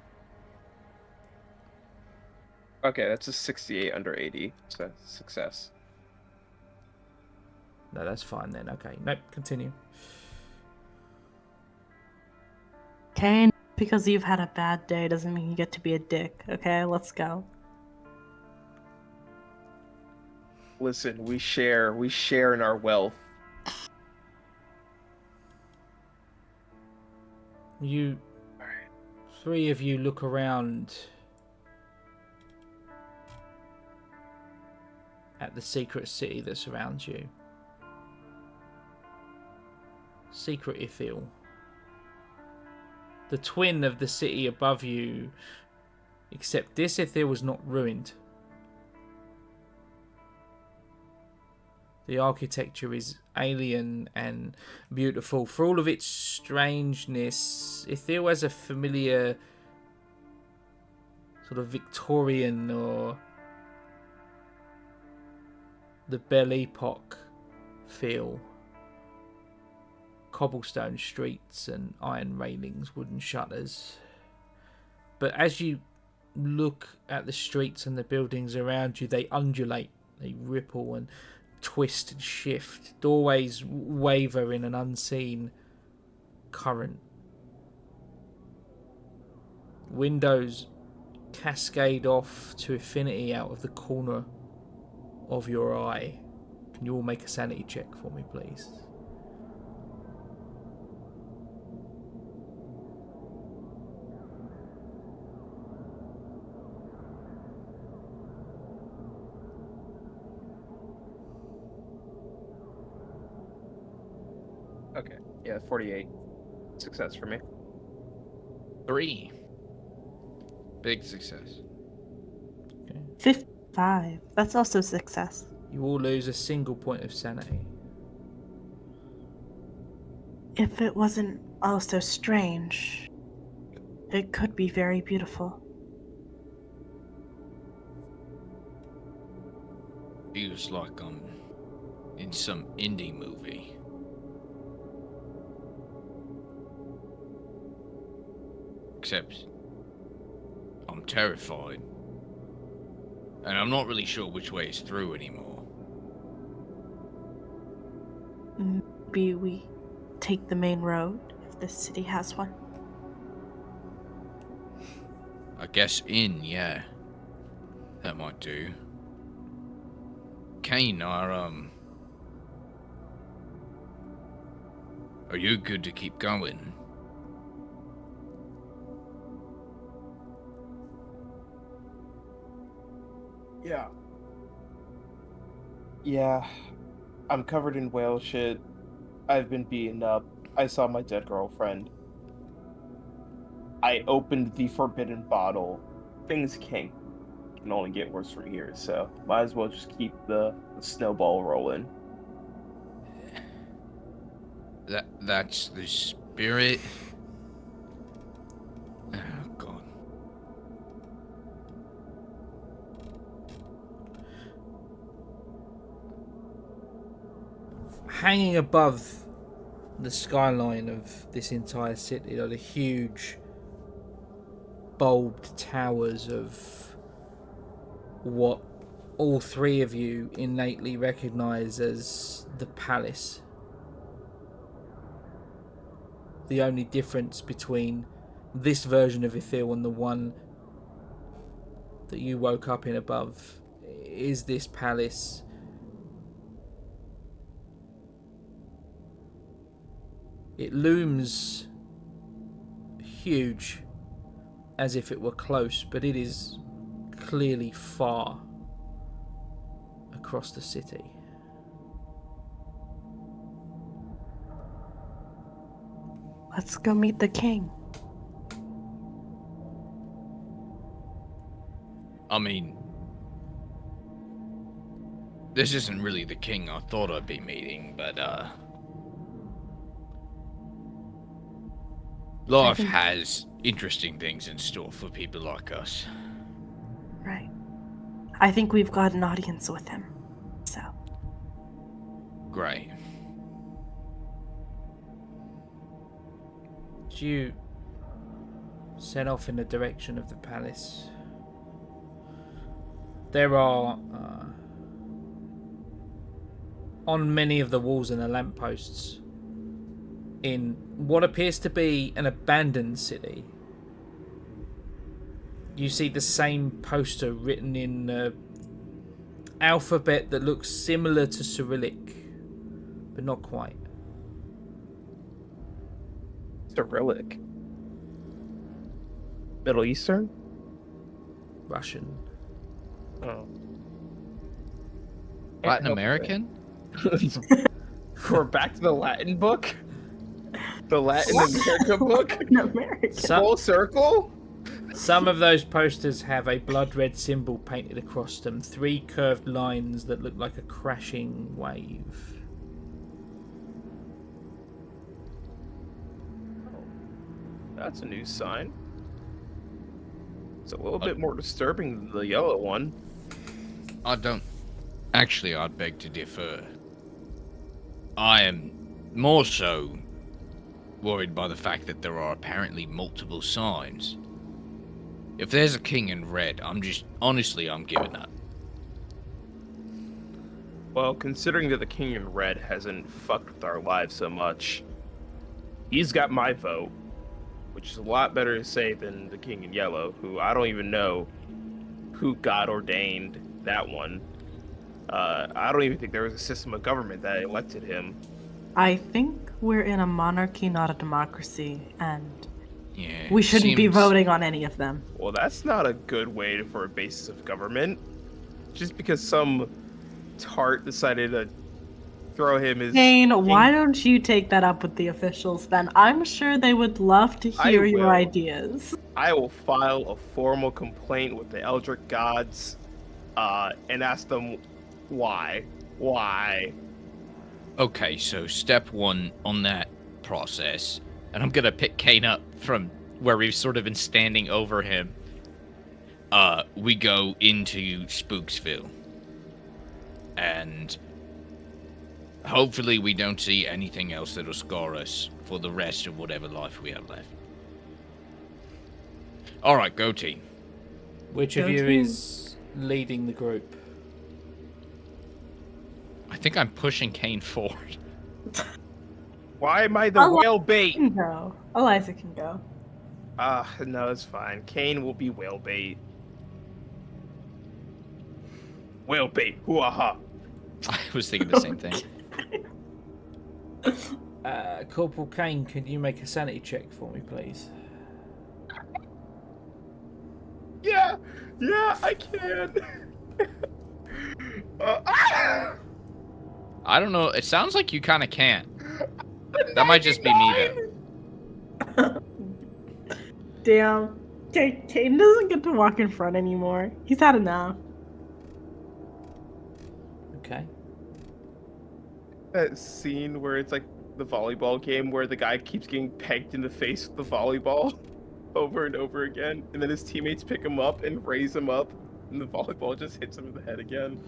Okay, that's a 68 under 80. So that's a success. No, that's fine then. Okay. Nope, continue. Kane, because you've had a bad day doesn't mean you get to be a dick, okay? Let's go. Listen, we share in our wealth. You, three of you look around at the secret city that surrounds you. Secret Ithil. The twin of the city above you, except this Ithil was not ruined. The architecture is alien and beautiful. For all of its strangeness, Ithil has a familiar sort of Victorian or the Belle Epoque feel. Cobblestone streets and iron railings, wooden shutters. But as you look at the streets and the buildings around you, they undulate, they ripple and twist and shift. Doorways waver in an unseen current. Windows cascade off to infinity out of the corner of your eye. Can you all make a sanity check for me, please? Okay. Yeah, 48. Success for me. 3. Big success. 55. That's also success. You all lose a single point of sanity. If it wasn't all so strange, it could be very beautiful. Feels like I'm in some indie movie. Except I'm terrified. And I'm not really sure which way is through anymore. Maybe we take the main road if the city has one. I guess yeah. That might do. Kane, are you good to keep going? Yeah. Yeah. I'm covered in whale shit. I've been beaten up. I saw my dead girlfriend. I opened the forbidden bottle. Things can only get worse from here, so might as well just keep the snowball rolling. That's the spirit. Oh God. Hanging above the skyline of this entire city are the huge bulbed towers of what all three of you innately recognize as the palace. The only difference between this version of Ithil and the one that you woke up in above is this palace it looms huge, as if it were close, but it is clearly far across the city. Let's go meet the king. I mean, this isn't really the king I thought I'd be meeting, but life has interesting things in store for people like us. Right. I think we've got an audience with him. So. Great. You set off in the direction of the palace. There are on many of the walls and the lampposts in what appears to be an abandoned city. You see the same poster written in alphabet that looks similar to Cyrillic, but not quite. Cyrillic. Middle Eastern? Russian. Oh. Latin American? We're back to the Latin book? The Latin America book? In America. Full circle? Some of those posters have a blood red symbol painted across them, 3 curved lines that look like a crashing wave. That's a new sign. It's a little bit more disturbing than the yellow one. I don't. Actually, I'd beg to differ. I am more so worried by the fact that there are apparently multiple signs. If there's a king in red, I'm giving up. Well, considering that the king in red hasn't fucked with our lives so much, he's got my vote, which is a lot better to say than the king in yellow, who I don't even know who God ordained that one. I don't even think there was a system of government that elected him. I think we're in a monarchy, not a democracy, and Yeah. we shouldn't be seems- voting on any of them. Well, that's not a good way for a basis of government. Just because some tart decided to throw him as Kane, king- why don't you take that up with the officials then? I'm sure they would love to I hear your will. ideas. I will file a formal complaint with the Eldritch Gods, and ask them why. Why? Okay, so step 1 on that process, and I'm gonna pick Kane up from where we've sort of been standing over him. We go into Spooksville. And hopefully we don't see anything else that'll scar us for the rest of whatever life we have left. Alright, go team. Which of Go you team. is leading the group? I think I'm pushing Kane forward. Why am I the I'll- whale bait? Can go. Eliza can go. No, it's fine. Kane will be whale bait. Whale bait. Hoo-ah-ha. I was thinking the same thing. Corporal Kane, can you make a sanity check for me, please? Yeah, I can. I don't know, it sounds like you kind of can't. That might just be me, though. Damn. Kane doesn't get to walk in front anymore. He's had enough. Okay. That scene where it's like the volleyball game where the guy keeps getting pegged in the face with the volleyball over and over again, and then his teammates pick him up and raise him up, and the volleyball just hits him in the head again.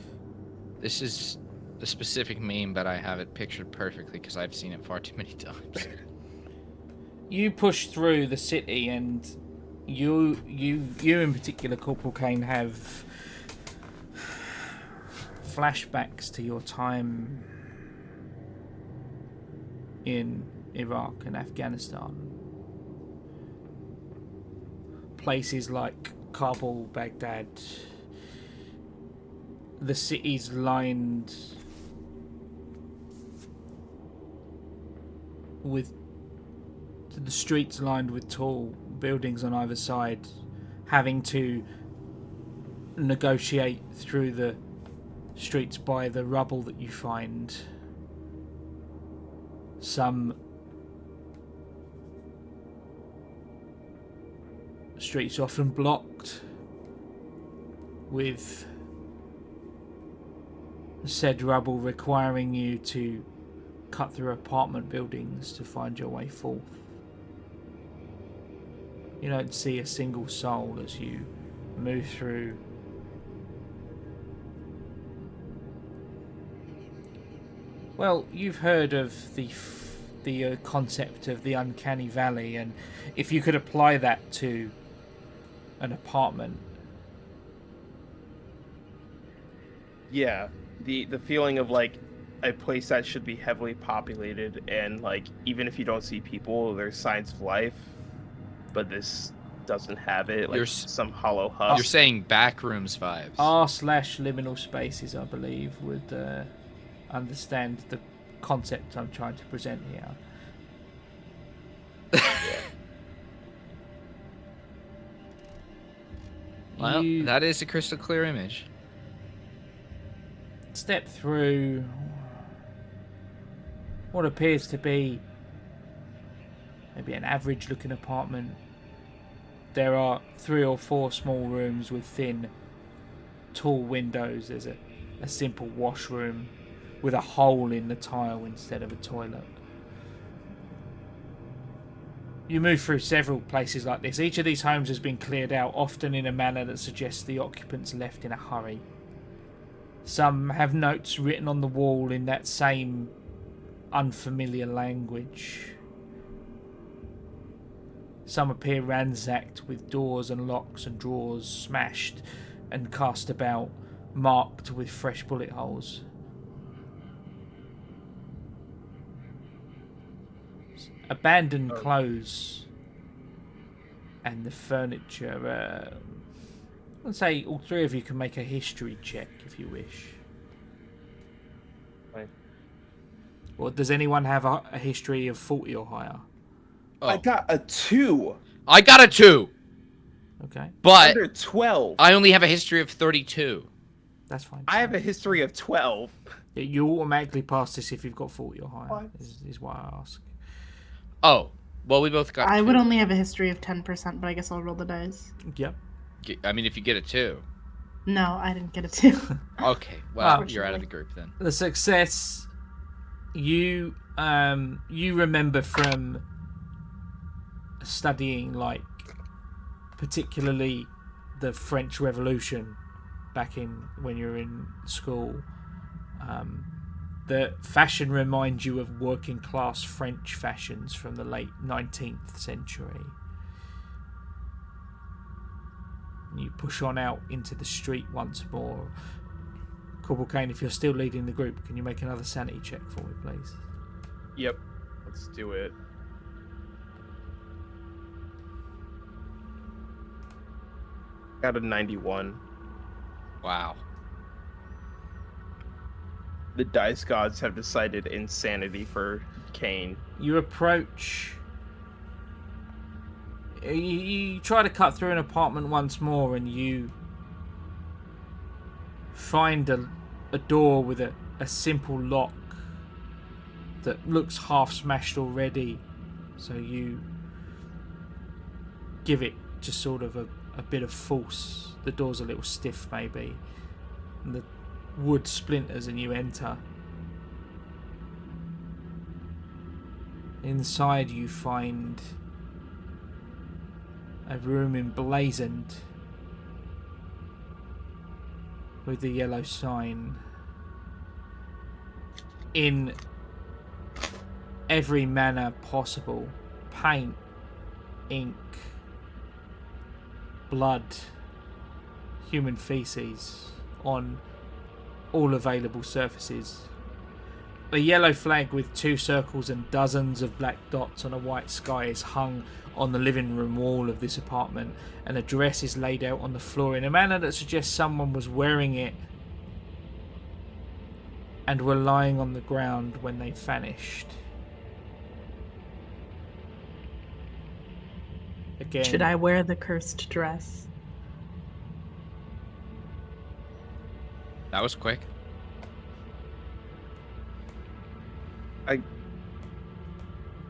This is a specific meme, but I have it pictured perfectly because I've seen it far too many times. You push through the city, and you in particular, Corporal Kane, have flashbacks to your time in Iraq and Afghanistan. Places like Kabul, Baghdad. The city's lined with the streets lined with tall buildings on either side, having to negotiate through the streets by the rubble that you find. Some streets often blocked with said rubble requiring you to cut through apartment buildings to find your way forth. You don't see a single soul as you move through. Well, you've heard of the concept of the uncanny valley, and if you could apply that to an apartment. Yeah, the feeling of like a place that should be heavily populated, and like even if you don't see people, there's signs of life, but this doesn't have it. Like You're some hollow husk. You're saying backrooms vibes. R/liminal spaces, I believe, would understand the concept I'm trying to present here. Well, You that is a crystal clear image. step through what appears to be maybe an average-looking apartment. There are 3 or 4 small rooms with thin, tall windows. There's a simple washroom with a hole in the tile instead of a toilet. You move through several places like this. Each of these homes has been cleared out, often in a manner that suggests the occupants left in a hurry. Some have notes written on the wall in that same unfamiliar language. Some appear ransacked, with doors and locks and drawers smashed and cast about, marked with fresh bullet holes. Abandoned clothes and the furniture. I'd say all 3 of you can make a history check if you wish. Right. Or does anyone have a history of 40 or higher? Oh. I got a 2. I got a 2, Okay, but Under 12. I only have a history of 32. that's fine. I have a history of 12. Yeah, you automatically pass this if you've got 40 or higher, What? is why I ask. Oh, well, we both got. I 2. would only have a history of 10%, but I guess I'll roll the dice. Yep. I mean, if you get a 2. No, I didn't get a 2. Okay, well, Well, you're out of the group then. The success you remember from studying, like, particularly the French Revolution back in when you were in school. The fashion reminds you of working class French fashions from the late 19th century. You push on out into the street once more. Corporal Kane, if you're still leading the group, can you make another sanity check for me, please? Yep. Let's do it. Got a 91. Wow. The dice gods have decided insanity for Kane. You approach. You try to cut through an apartment once more, and you find a door with a simple lock that looks half smashed already. So you give it just sort of a bit of force. The door's a little stiff, maybe, and the wood splinters, and you enter. Inside you find a room emblazoned with the yellow sign in every manner possible: paint, ink, blood, human feces on all available surfaces. A yellow flag with 2 circles and dozens of black dots on a white sky is hung on the living room wall of this apartment, and a dress is laid out on the floor in a manner that suggests someone was wearing it and were lying on the ground when they vanished. Again, Should I wear the cursed dress? That was quick.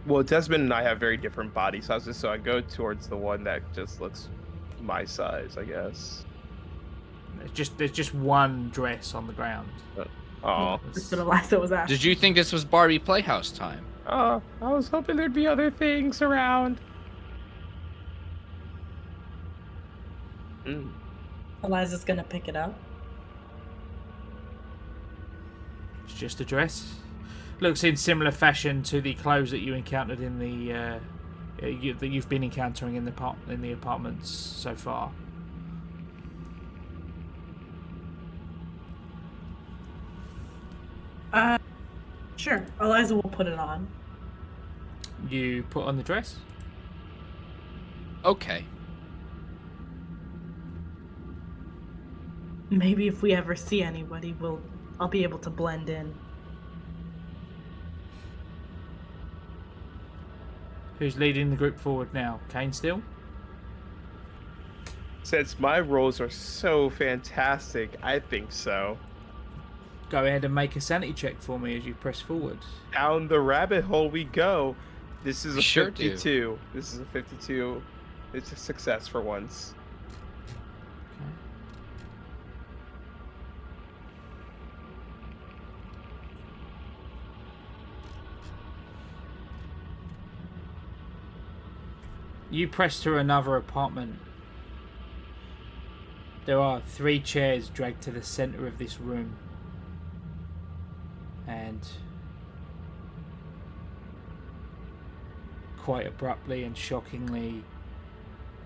Well, Desmond and I have very different body sizes, so I go towards the one that just looks my size, I guess. there's just one dress on the ground. Oh, That's what Eliza was asking. Did you think this was Barbie Playhouse time? I was hoping there'd be other things around. Eliza's gonna pick it up. It's just a dress. Looks in similar fashion to the clothes that you encountered in the that you've been encountering in the apartments so far. Sure, Eliza will put it on. You put on the dress. Okay. Maybe if we ever see anybody, I'll be able to blend in. Who's leading the group forward now? Kane still? Since my rolls are so fantastic, I think so. Go ahead and make a sanity check for me as you press forward. Down the rabbit hole we go. This is a Sure do. 52. This is a 52. It's a success for once. Okay. You press through another apartment. There are 3 chairs dragged to the center of this room. And quite abruptly and shockingly,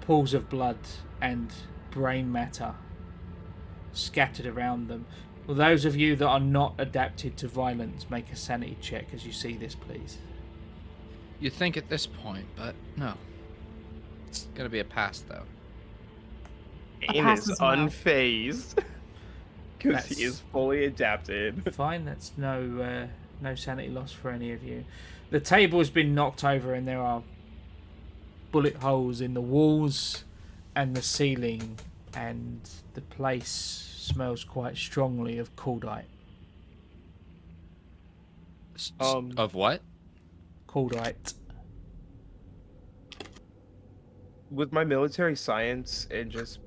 pools of blood and brain matter scattered around them. Well, those of you that are not adapted to violence, make a sanity check as you see this, please. You'd think at this point, but no. It's gonna be a pass, though. Kane pass is as well. unfazed. Because That's- he is fully adapted. Fine, that's no sanity loss for any of you. The table has been knocked over and there are bullet holes in the walls and the ceiling, and the place smells quite strongly of cordite. Of what? Cordite. With my military science and just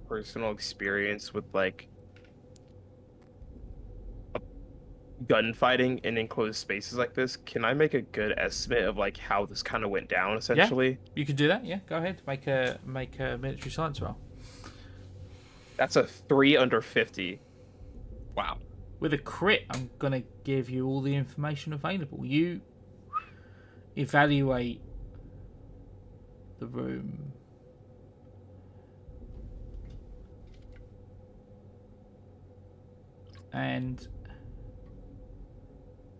personal experience with like gunfighting in enclosed spaces like this, can I make a good estimate of like how this kind of went down essentially? You can do that, yeah. Go ahead. Make a military science roll. That's a 3 under 50. Wow. With a crit, I'm going to give you all the information available. You evaluate the room. And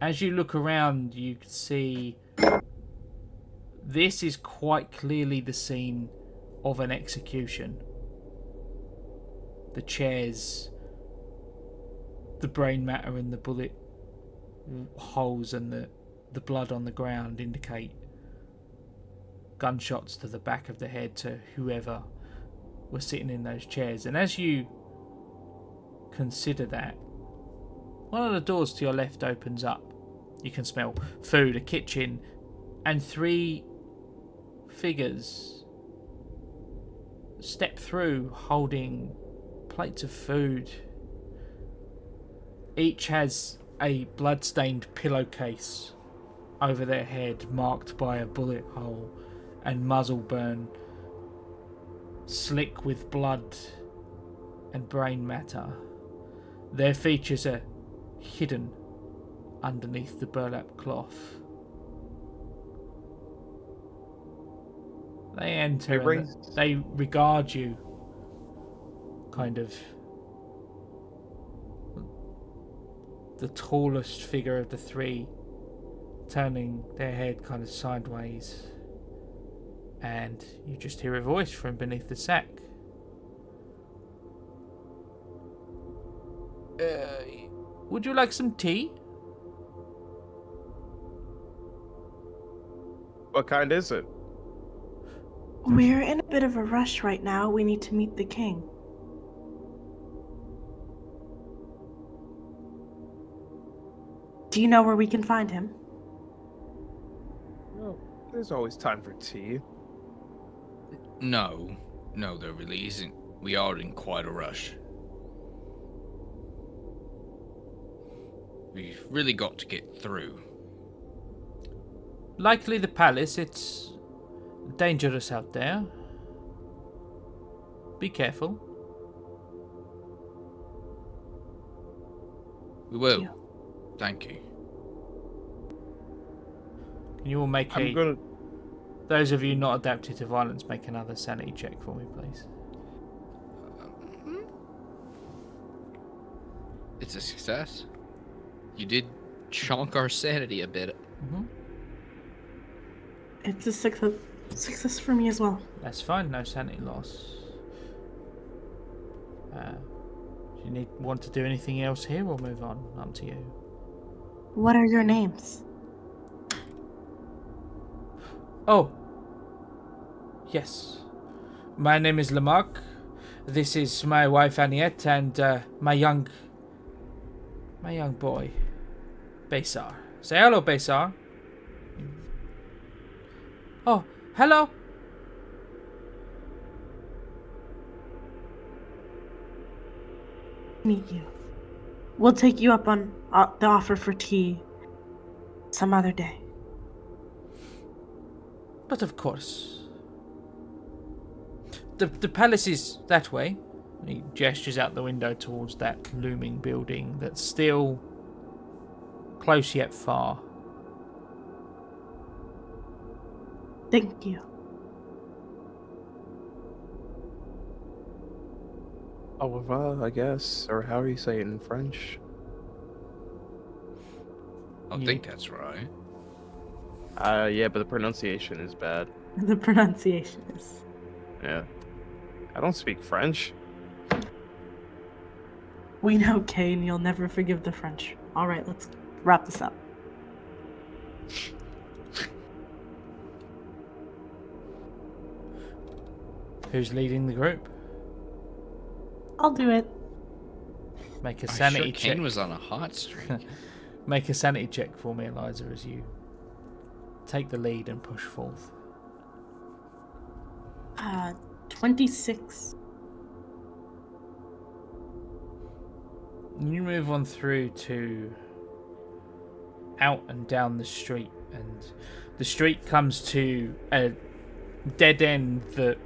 as you look around, you can see this is quite clearly the scene of an execution. The chairs, the brain matter and the bullet holes and the blood on the ground indicate gunshots to the back of the head to whoever was sitting in those chairs. And as you consider that, one of the doors to your left opens up. You can smell food, a kitchen, and 3 figures step through holding plates of food. Each has a blood-stained pillowcase over their head marked by a bullet hole and muzzle burn, slick with blood and brain matter. Their features are hidden underneath the burlap cloth. They enter and they regard you kind of. The tallest figure of the 3 turning their head kind of sideways, and you just hear a voice from beneath the sack. Would you like some tea? What kind is it? We're in a bit of a rush right now. We need to meet the king. Do you know where we can find him? Well, there's always time for tea. No, there really isn't. We are in quite a rush. We've really got to get through. Likely the palace. It's dangerous out there. Be careful. We will. Yeah. Thank you. Can you all make I'm gonna. those of you not adapted to violence, make another sanity check for me, please. It's a success. You did chonk our sanity a bit. Mm-hmm. It's a success for me as well. That's fine. No sanity loss. Do you want to do anything else here, or move on? Up to you. What are your names? Oh. Yes. My name is Lamarck. This is my wife Aniette and my young boy, Besar. Say hello, Besar. Oh, hello. Meet you. We'll take you up on the offer for tea some other day. But of course. The palace is that way. He gestures out the window towards that looming building that's still close yet far. Thank you. Au revoir, I guess. Or how are you say it in French? I don't think that's right. Yeah, but the pronunciation is bad. The pronunciation is. Yeah. I don't speak French. We know, Kane, you'll never forgive the French. All right, let's wrap this up. Who's leading the group? I'll do it. Make a I'm sanity sure check. Kane was on a hot streak. Make a sanity check for me, Eliza, as you take the lead and push forth. 26. You move on through to out and down the street, and the street comes to a dead end. The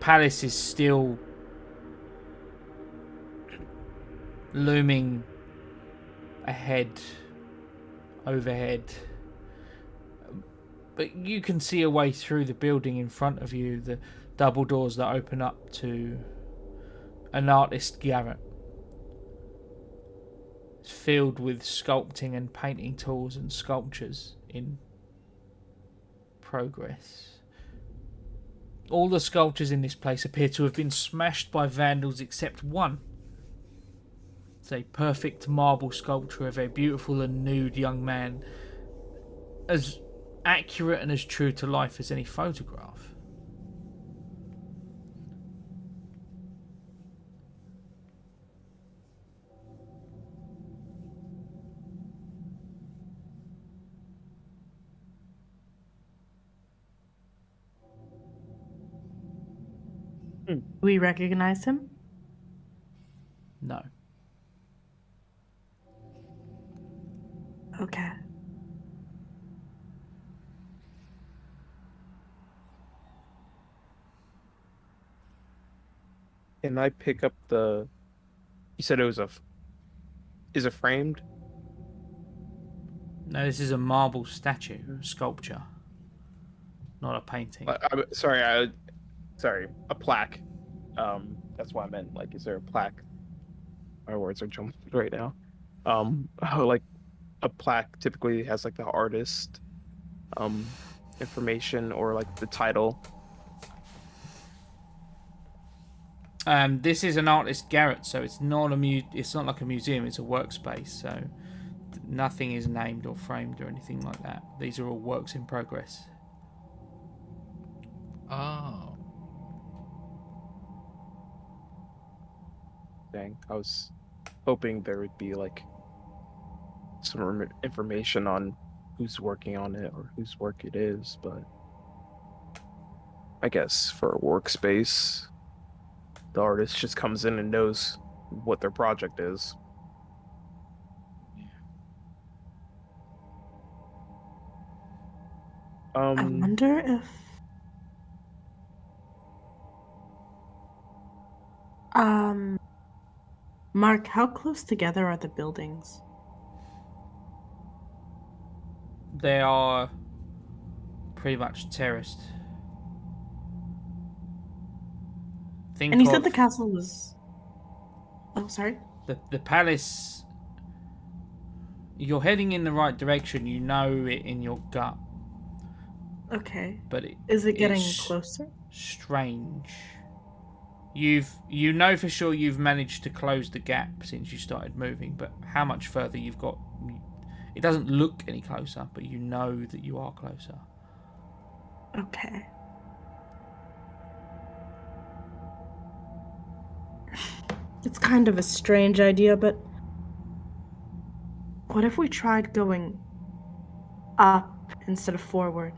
palace is still looming ahead, overhead, but you can see a way through the building in front of you, the double doors that open up to an artist garret. It's filled with sculpting and painting tools and sculptures in progress. All the sculptures in this place appear to have been smashed by vandals except one. It's a perfect marble sculpture of a beautiful and nude young man, as accurate and as true to life as any photograph. We recognize him? No. Okay. Can I pick up the... You said it was Is it framed? No, this is a marble statue, a sculpture, not a painting. Sorry, a plaque. That's what I meant. Like, is there a plaque? My words are jumping right now. Like a plaque typically has like the artist, information or like the title. This is an artist garret, so it's not it's not like a museum. It's a workspace, so nothing is named or framed or anything like that. These are all works in progress. Oh. Dang, I was hoping there would be like some information on who's working on it or whose work it is, but I guess for a workspace, the artist just comes in and knows what their project is. I wonder if... Mark, how close together are the buildings? They are pretty much terraced. And he said the castle was... Oh, sorry? The palace... You're heading in the right direction. You know it in your gut, Okay. but Is it getting it's closer? strange. You know for sure you've managed to close the gap since you started moving, but how much further you've got, it doesn't look any closer, but you know that you are closer. Okay. It's kind of a strange idea, but what if we tried going up instead of forward?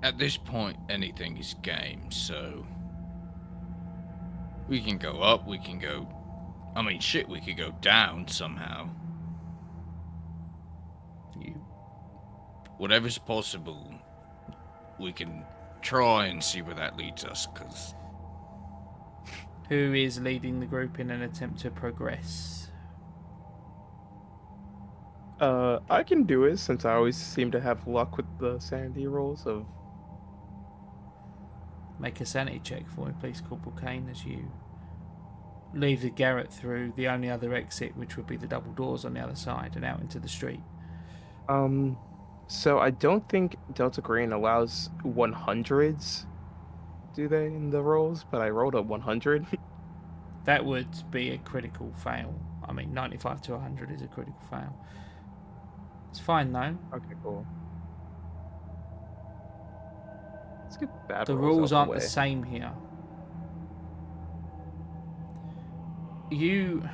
At this point, anything is game, so... We can go up, we can go... I mean, shit, we could go down somehow. Whatever's possible, we can try and see where that leads us, because... Who is leading the group in an attempt to progress? I can do it since I always seem to have luck with the sanity rolls of... Make a sanity check for me, please, Corporal Kane, as you leave the garret through the only other exit, which would be the double doors on the other side, and out into the street. So I don't think Delta Green allows 100s, do they, in the rolls? But I rolled a 100. That would be a critical fail. I mean, 95 to 100 is a critical fail. It's fine, though. Okay, cool. Let's get bad The rolls rules out aren't the the way. same here. You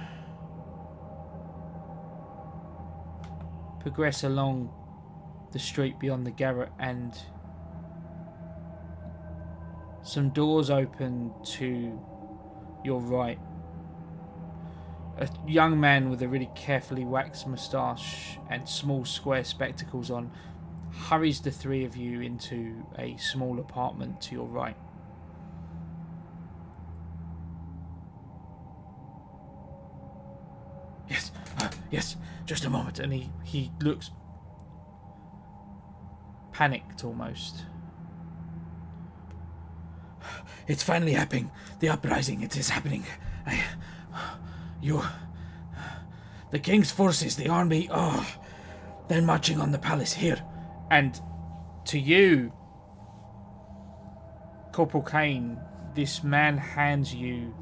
progress along the street beyond the garret, and some doors open to your right. A young man with a really carefully waxed moustache and small square spectacles on hurries the three of you into a small apartment to your right. Yes, just a moment. And he looks panicked almost. It's finally happening. The uprising, it is happening. The king's forces, the army, they're marching on the palace here. And to you, Corporal Kane, this man hands you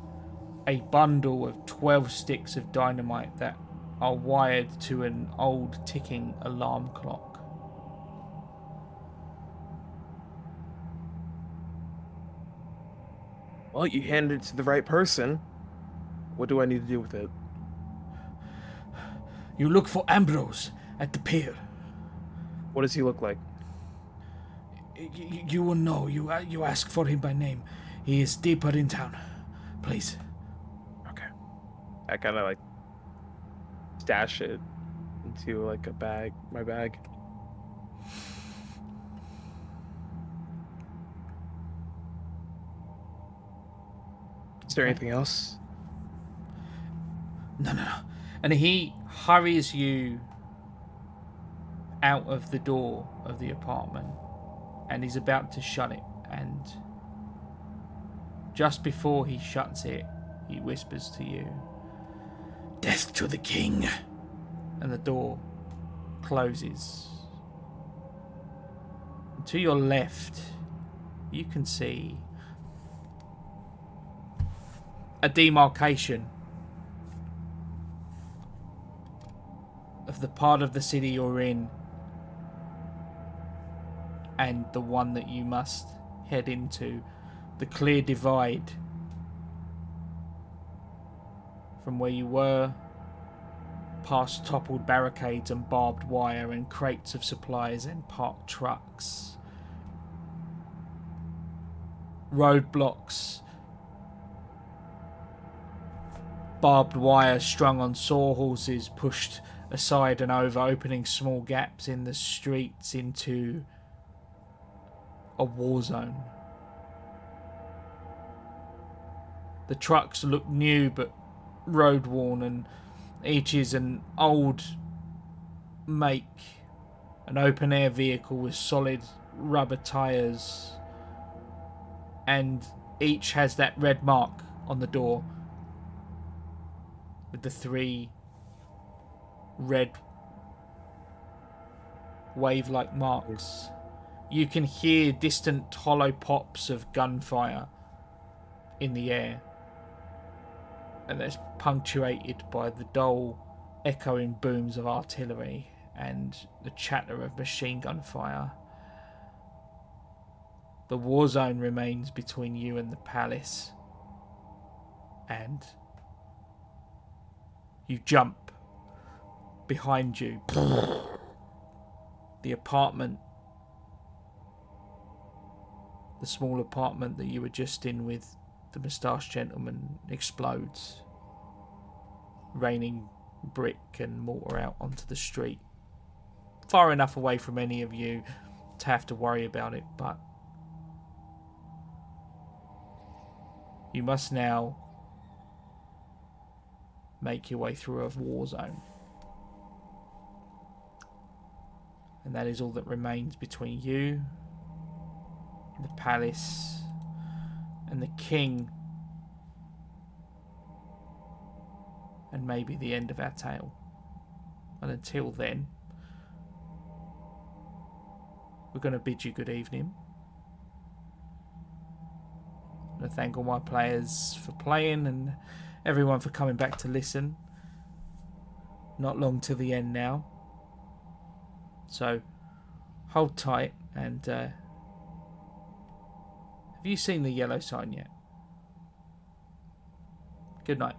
a bundle of 12 sticks of dynamite that are wired to an old ticking alarm clock. Well, you handed it to the right person. What do I need to do with it? You look for Ambrose at the pier. What does he look like? You will know. You ask for him by name. He is deeper in town. Please. Okay. I kind of like stash it into like a bag, my bag. Is there anything else? No. And he hurries you out of the door of the apartment, and he's about to shut it, and just before he shuts it, he whispers to you, "Death to the king," and the door closes. And to your left, you can see a demarcation of the part of the city you're in and the one that you must head into. The clear divide from where you were, past toppled barricades and barbed wire and crates of supplies and parked trucks, roadblocks, barbed wire strung on sawhorses pushed aside and over, opening small gaps in the streets into a war zone. The trucks look new but road worn, and each is an old make, an open air vehicle with solid rubber tyres, and each has that red mark on the door. with the 3 red wave-like marks. You can hear distant hollow pops of gunfire in the air, and that's punctuated by the dull echoing booms of artillery and the chatter of machine gun fire. The war zone remains between you and the palace, and you jump. Behind you, the apartment, the small apartment that you were just in with the moustache gentleman, explodes, raining brick and mortar out onto the street. Far enough away from any of you to have to worry about it, but you must now make your way through a war zone. And that is all that remains between you, the palace, and the king, and maybe the end of our tale. And until then, we're going to bid you good evening. I'm going to thank all my players for playing and everyone for coming back to listen. Not long till the end now. So, hold tight, and have you seen the yellow sign yet? Good night.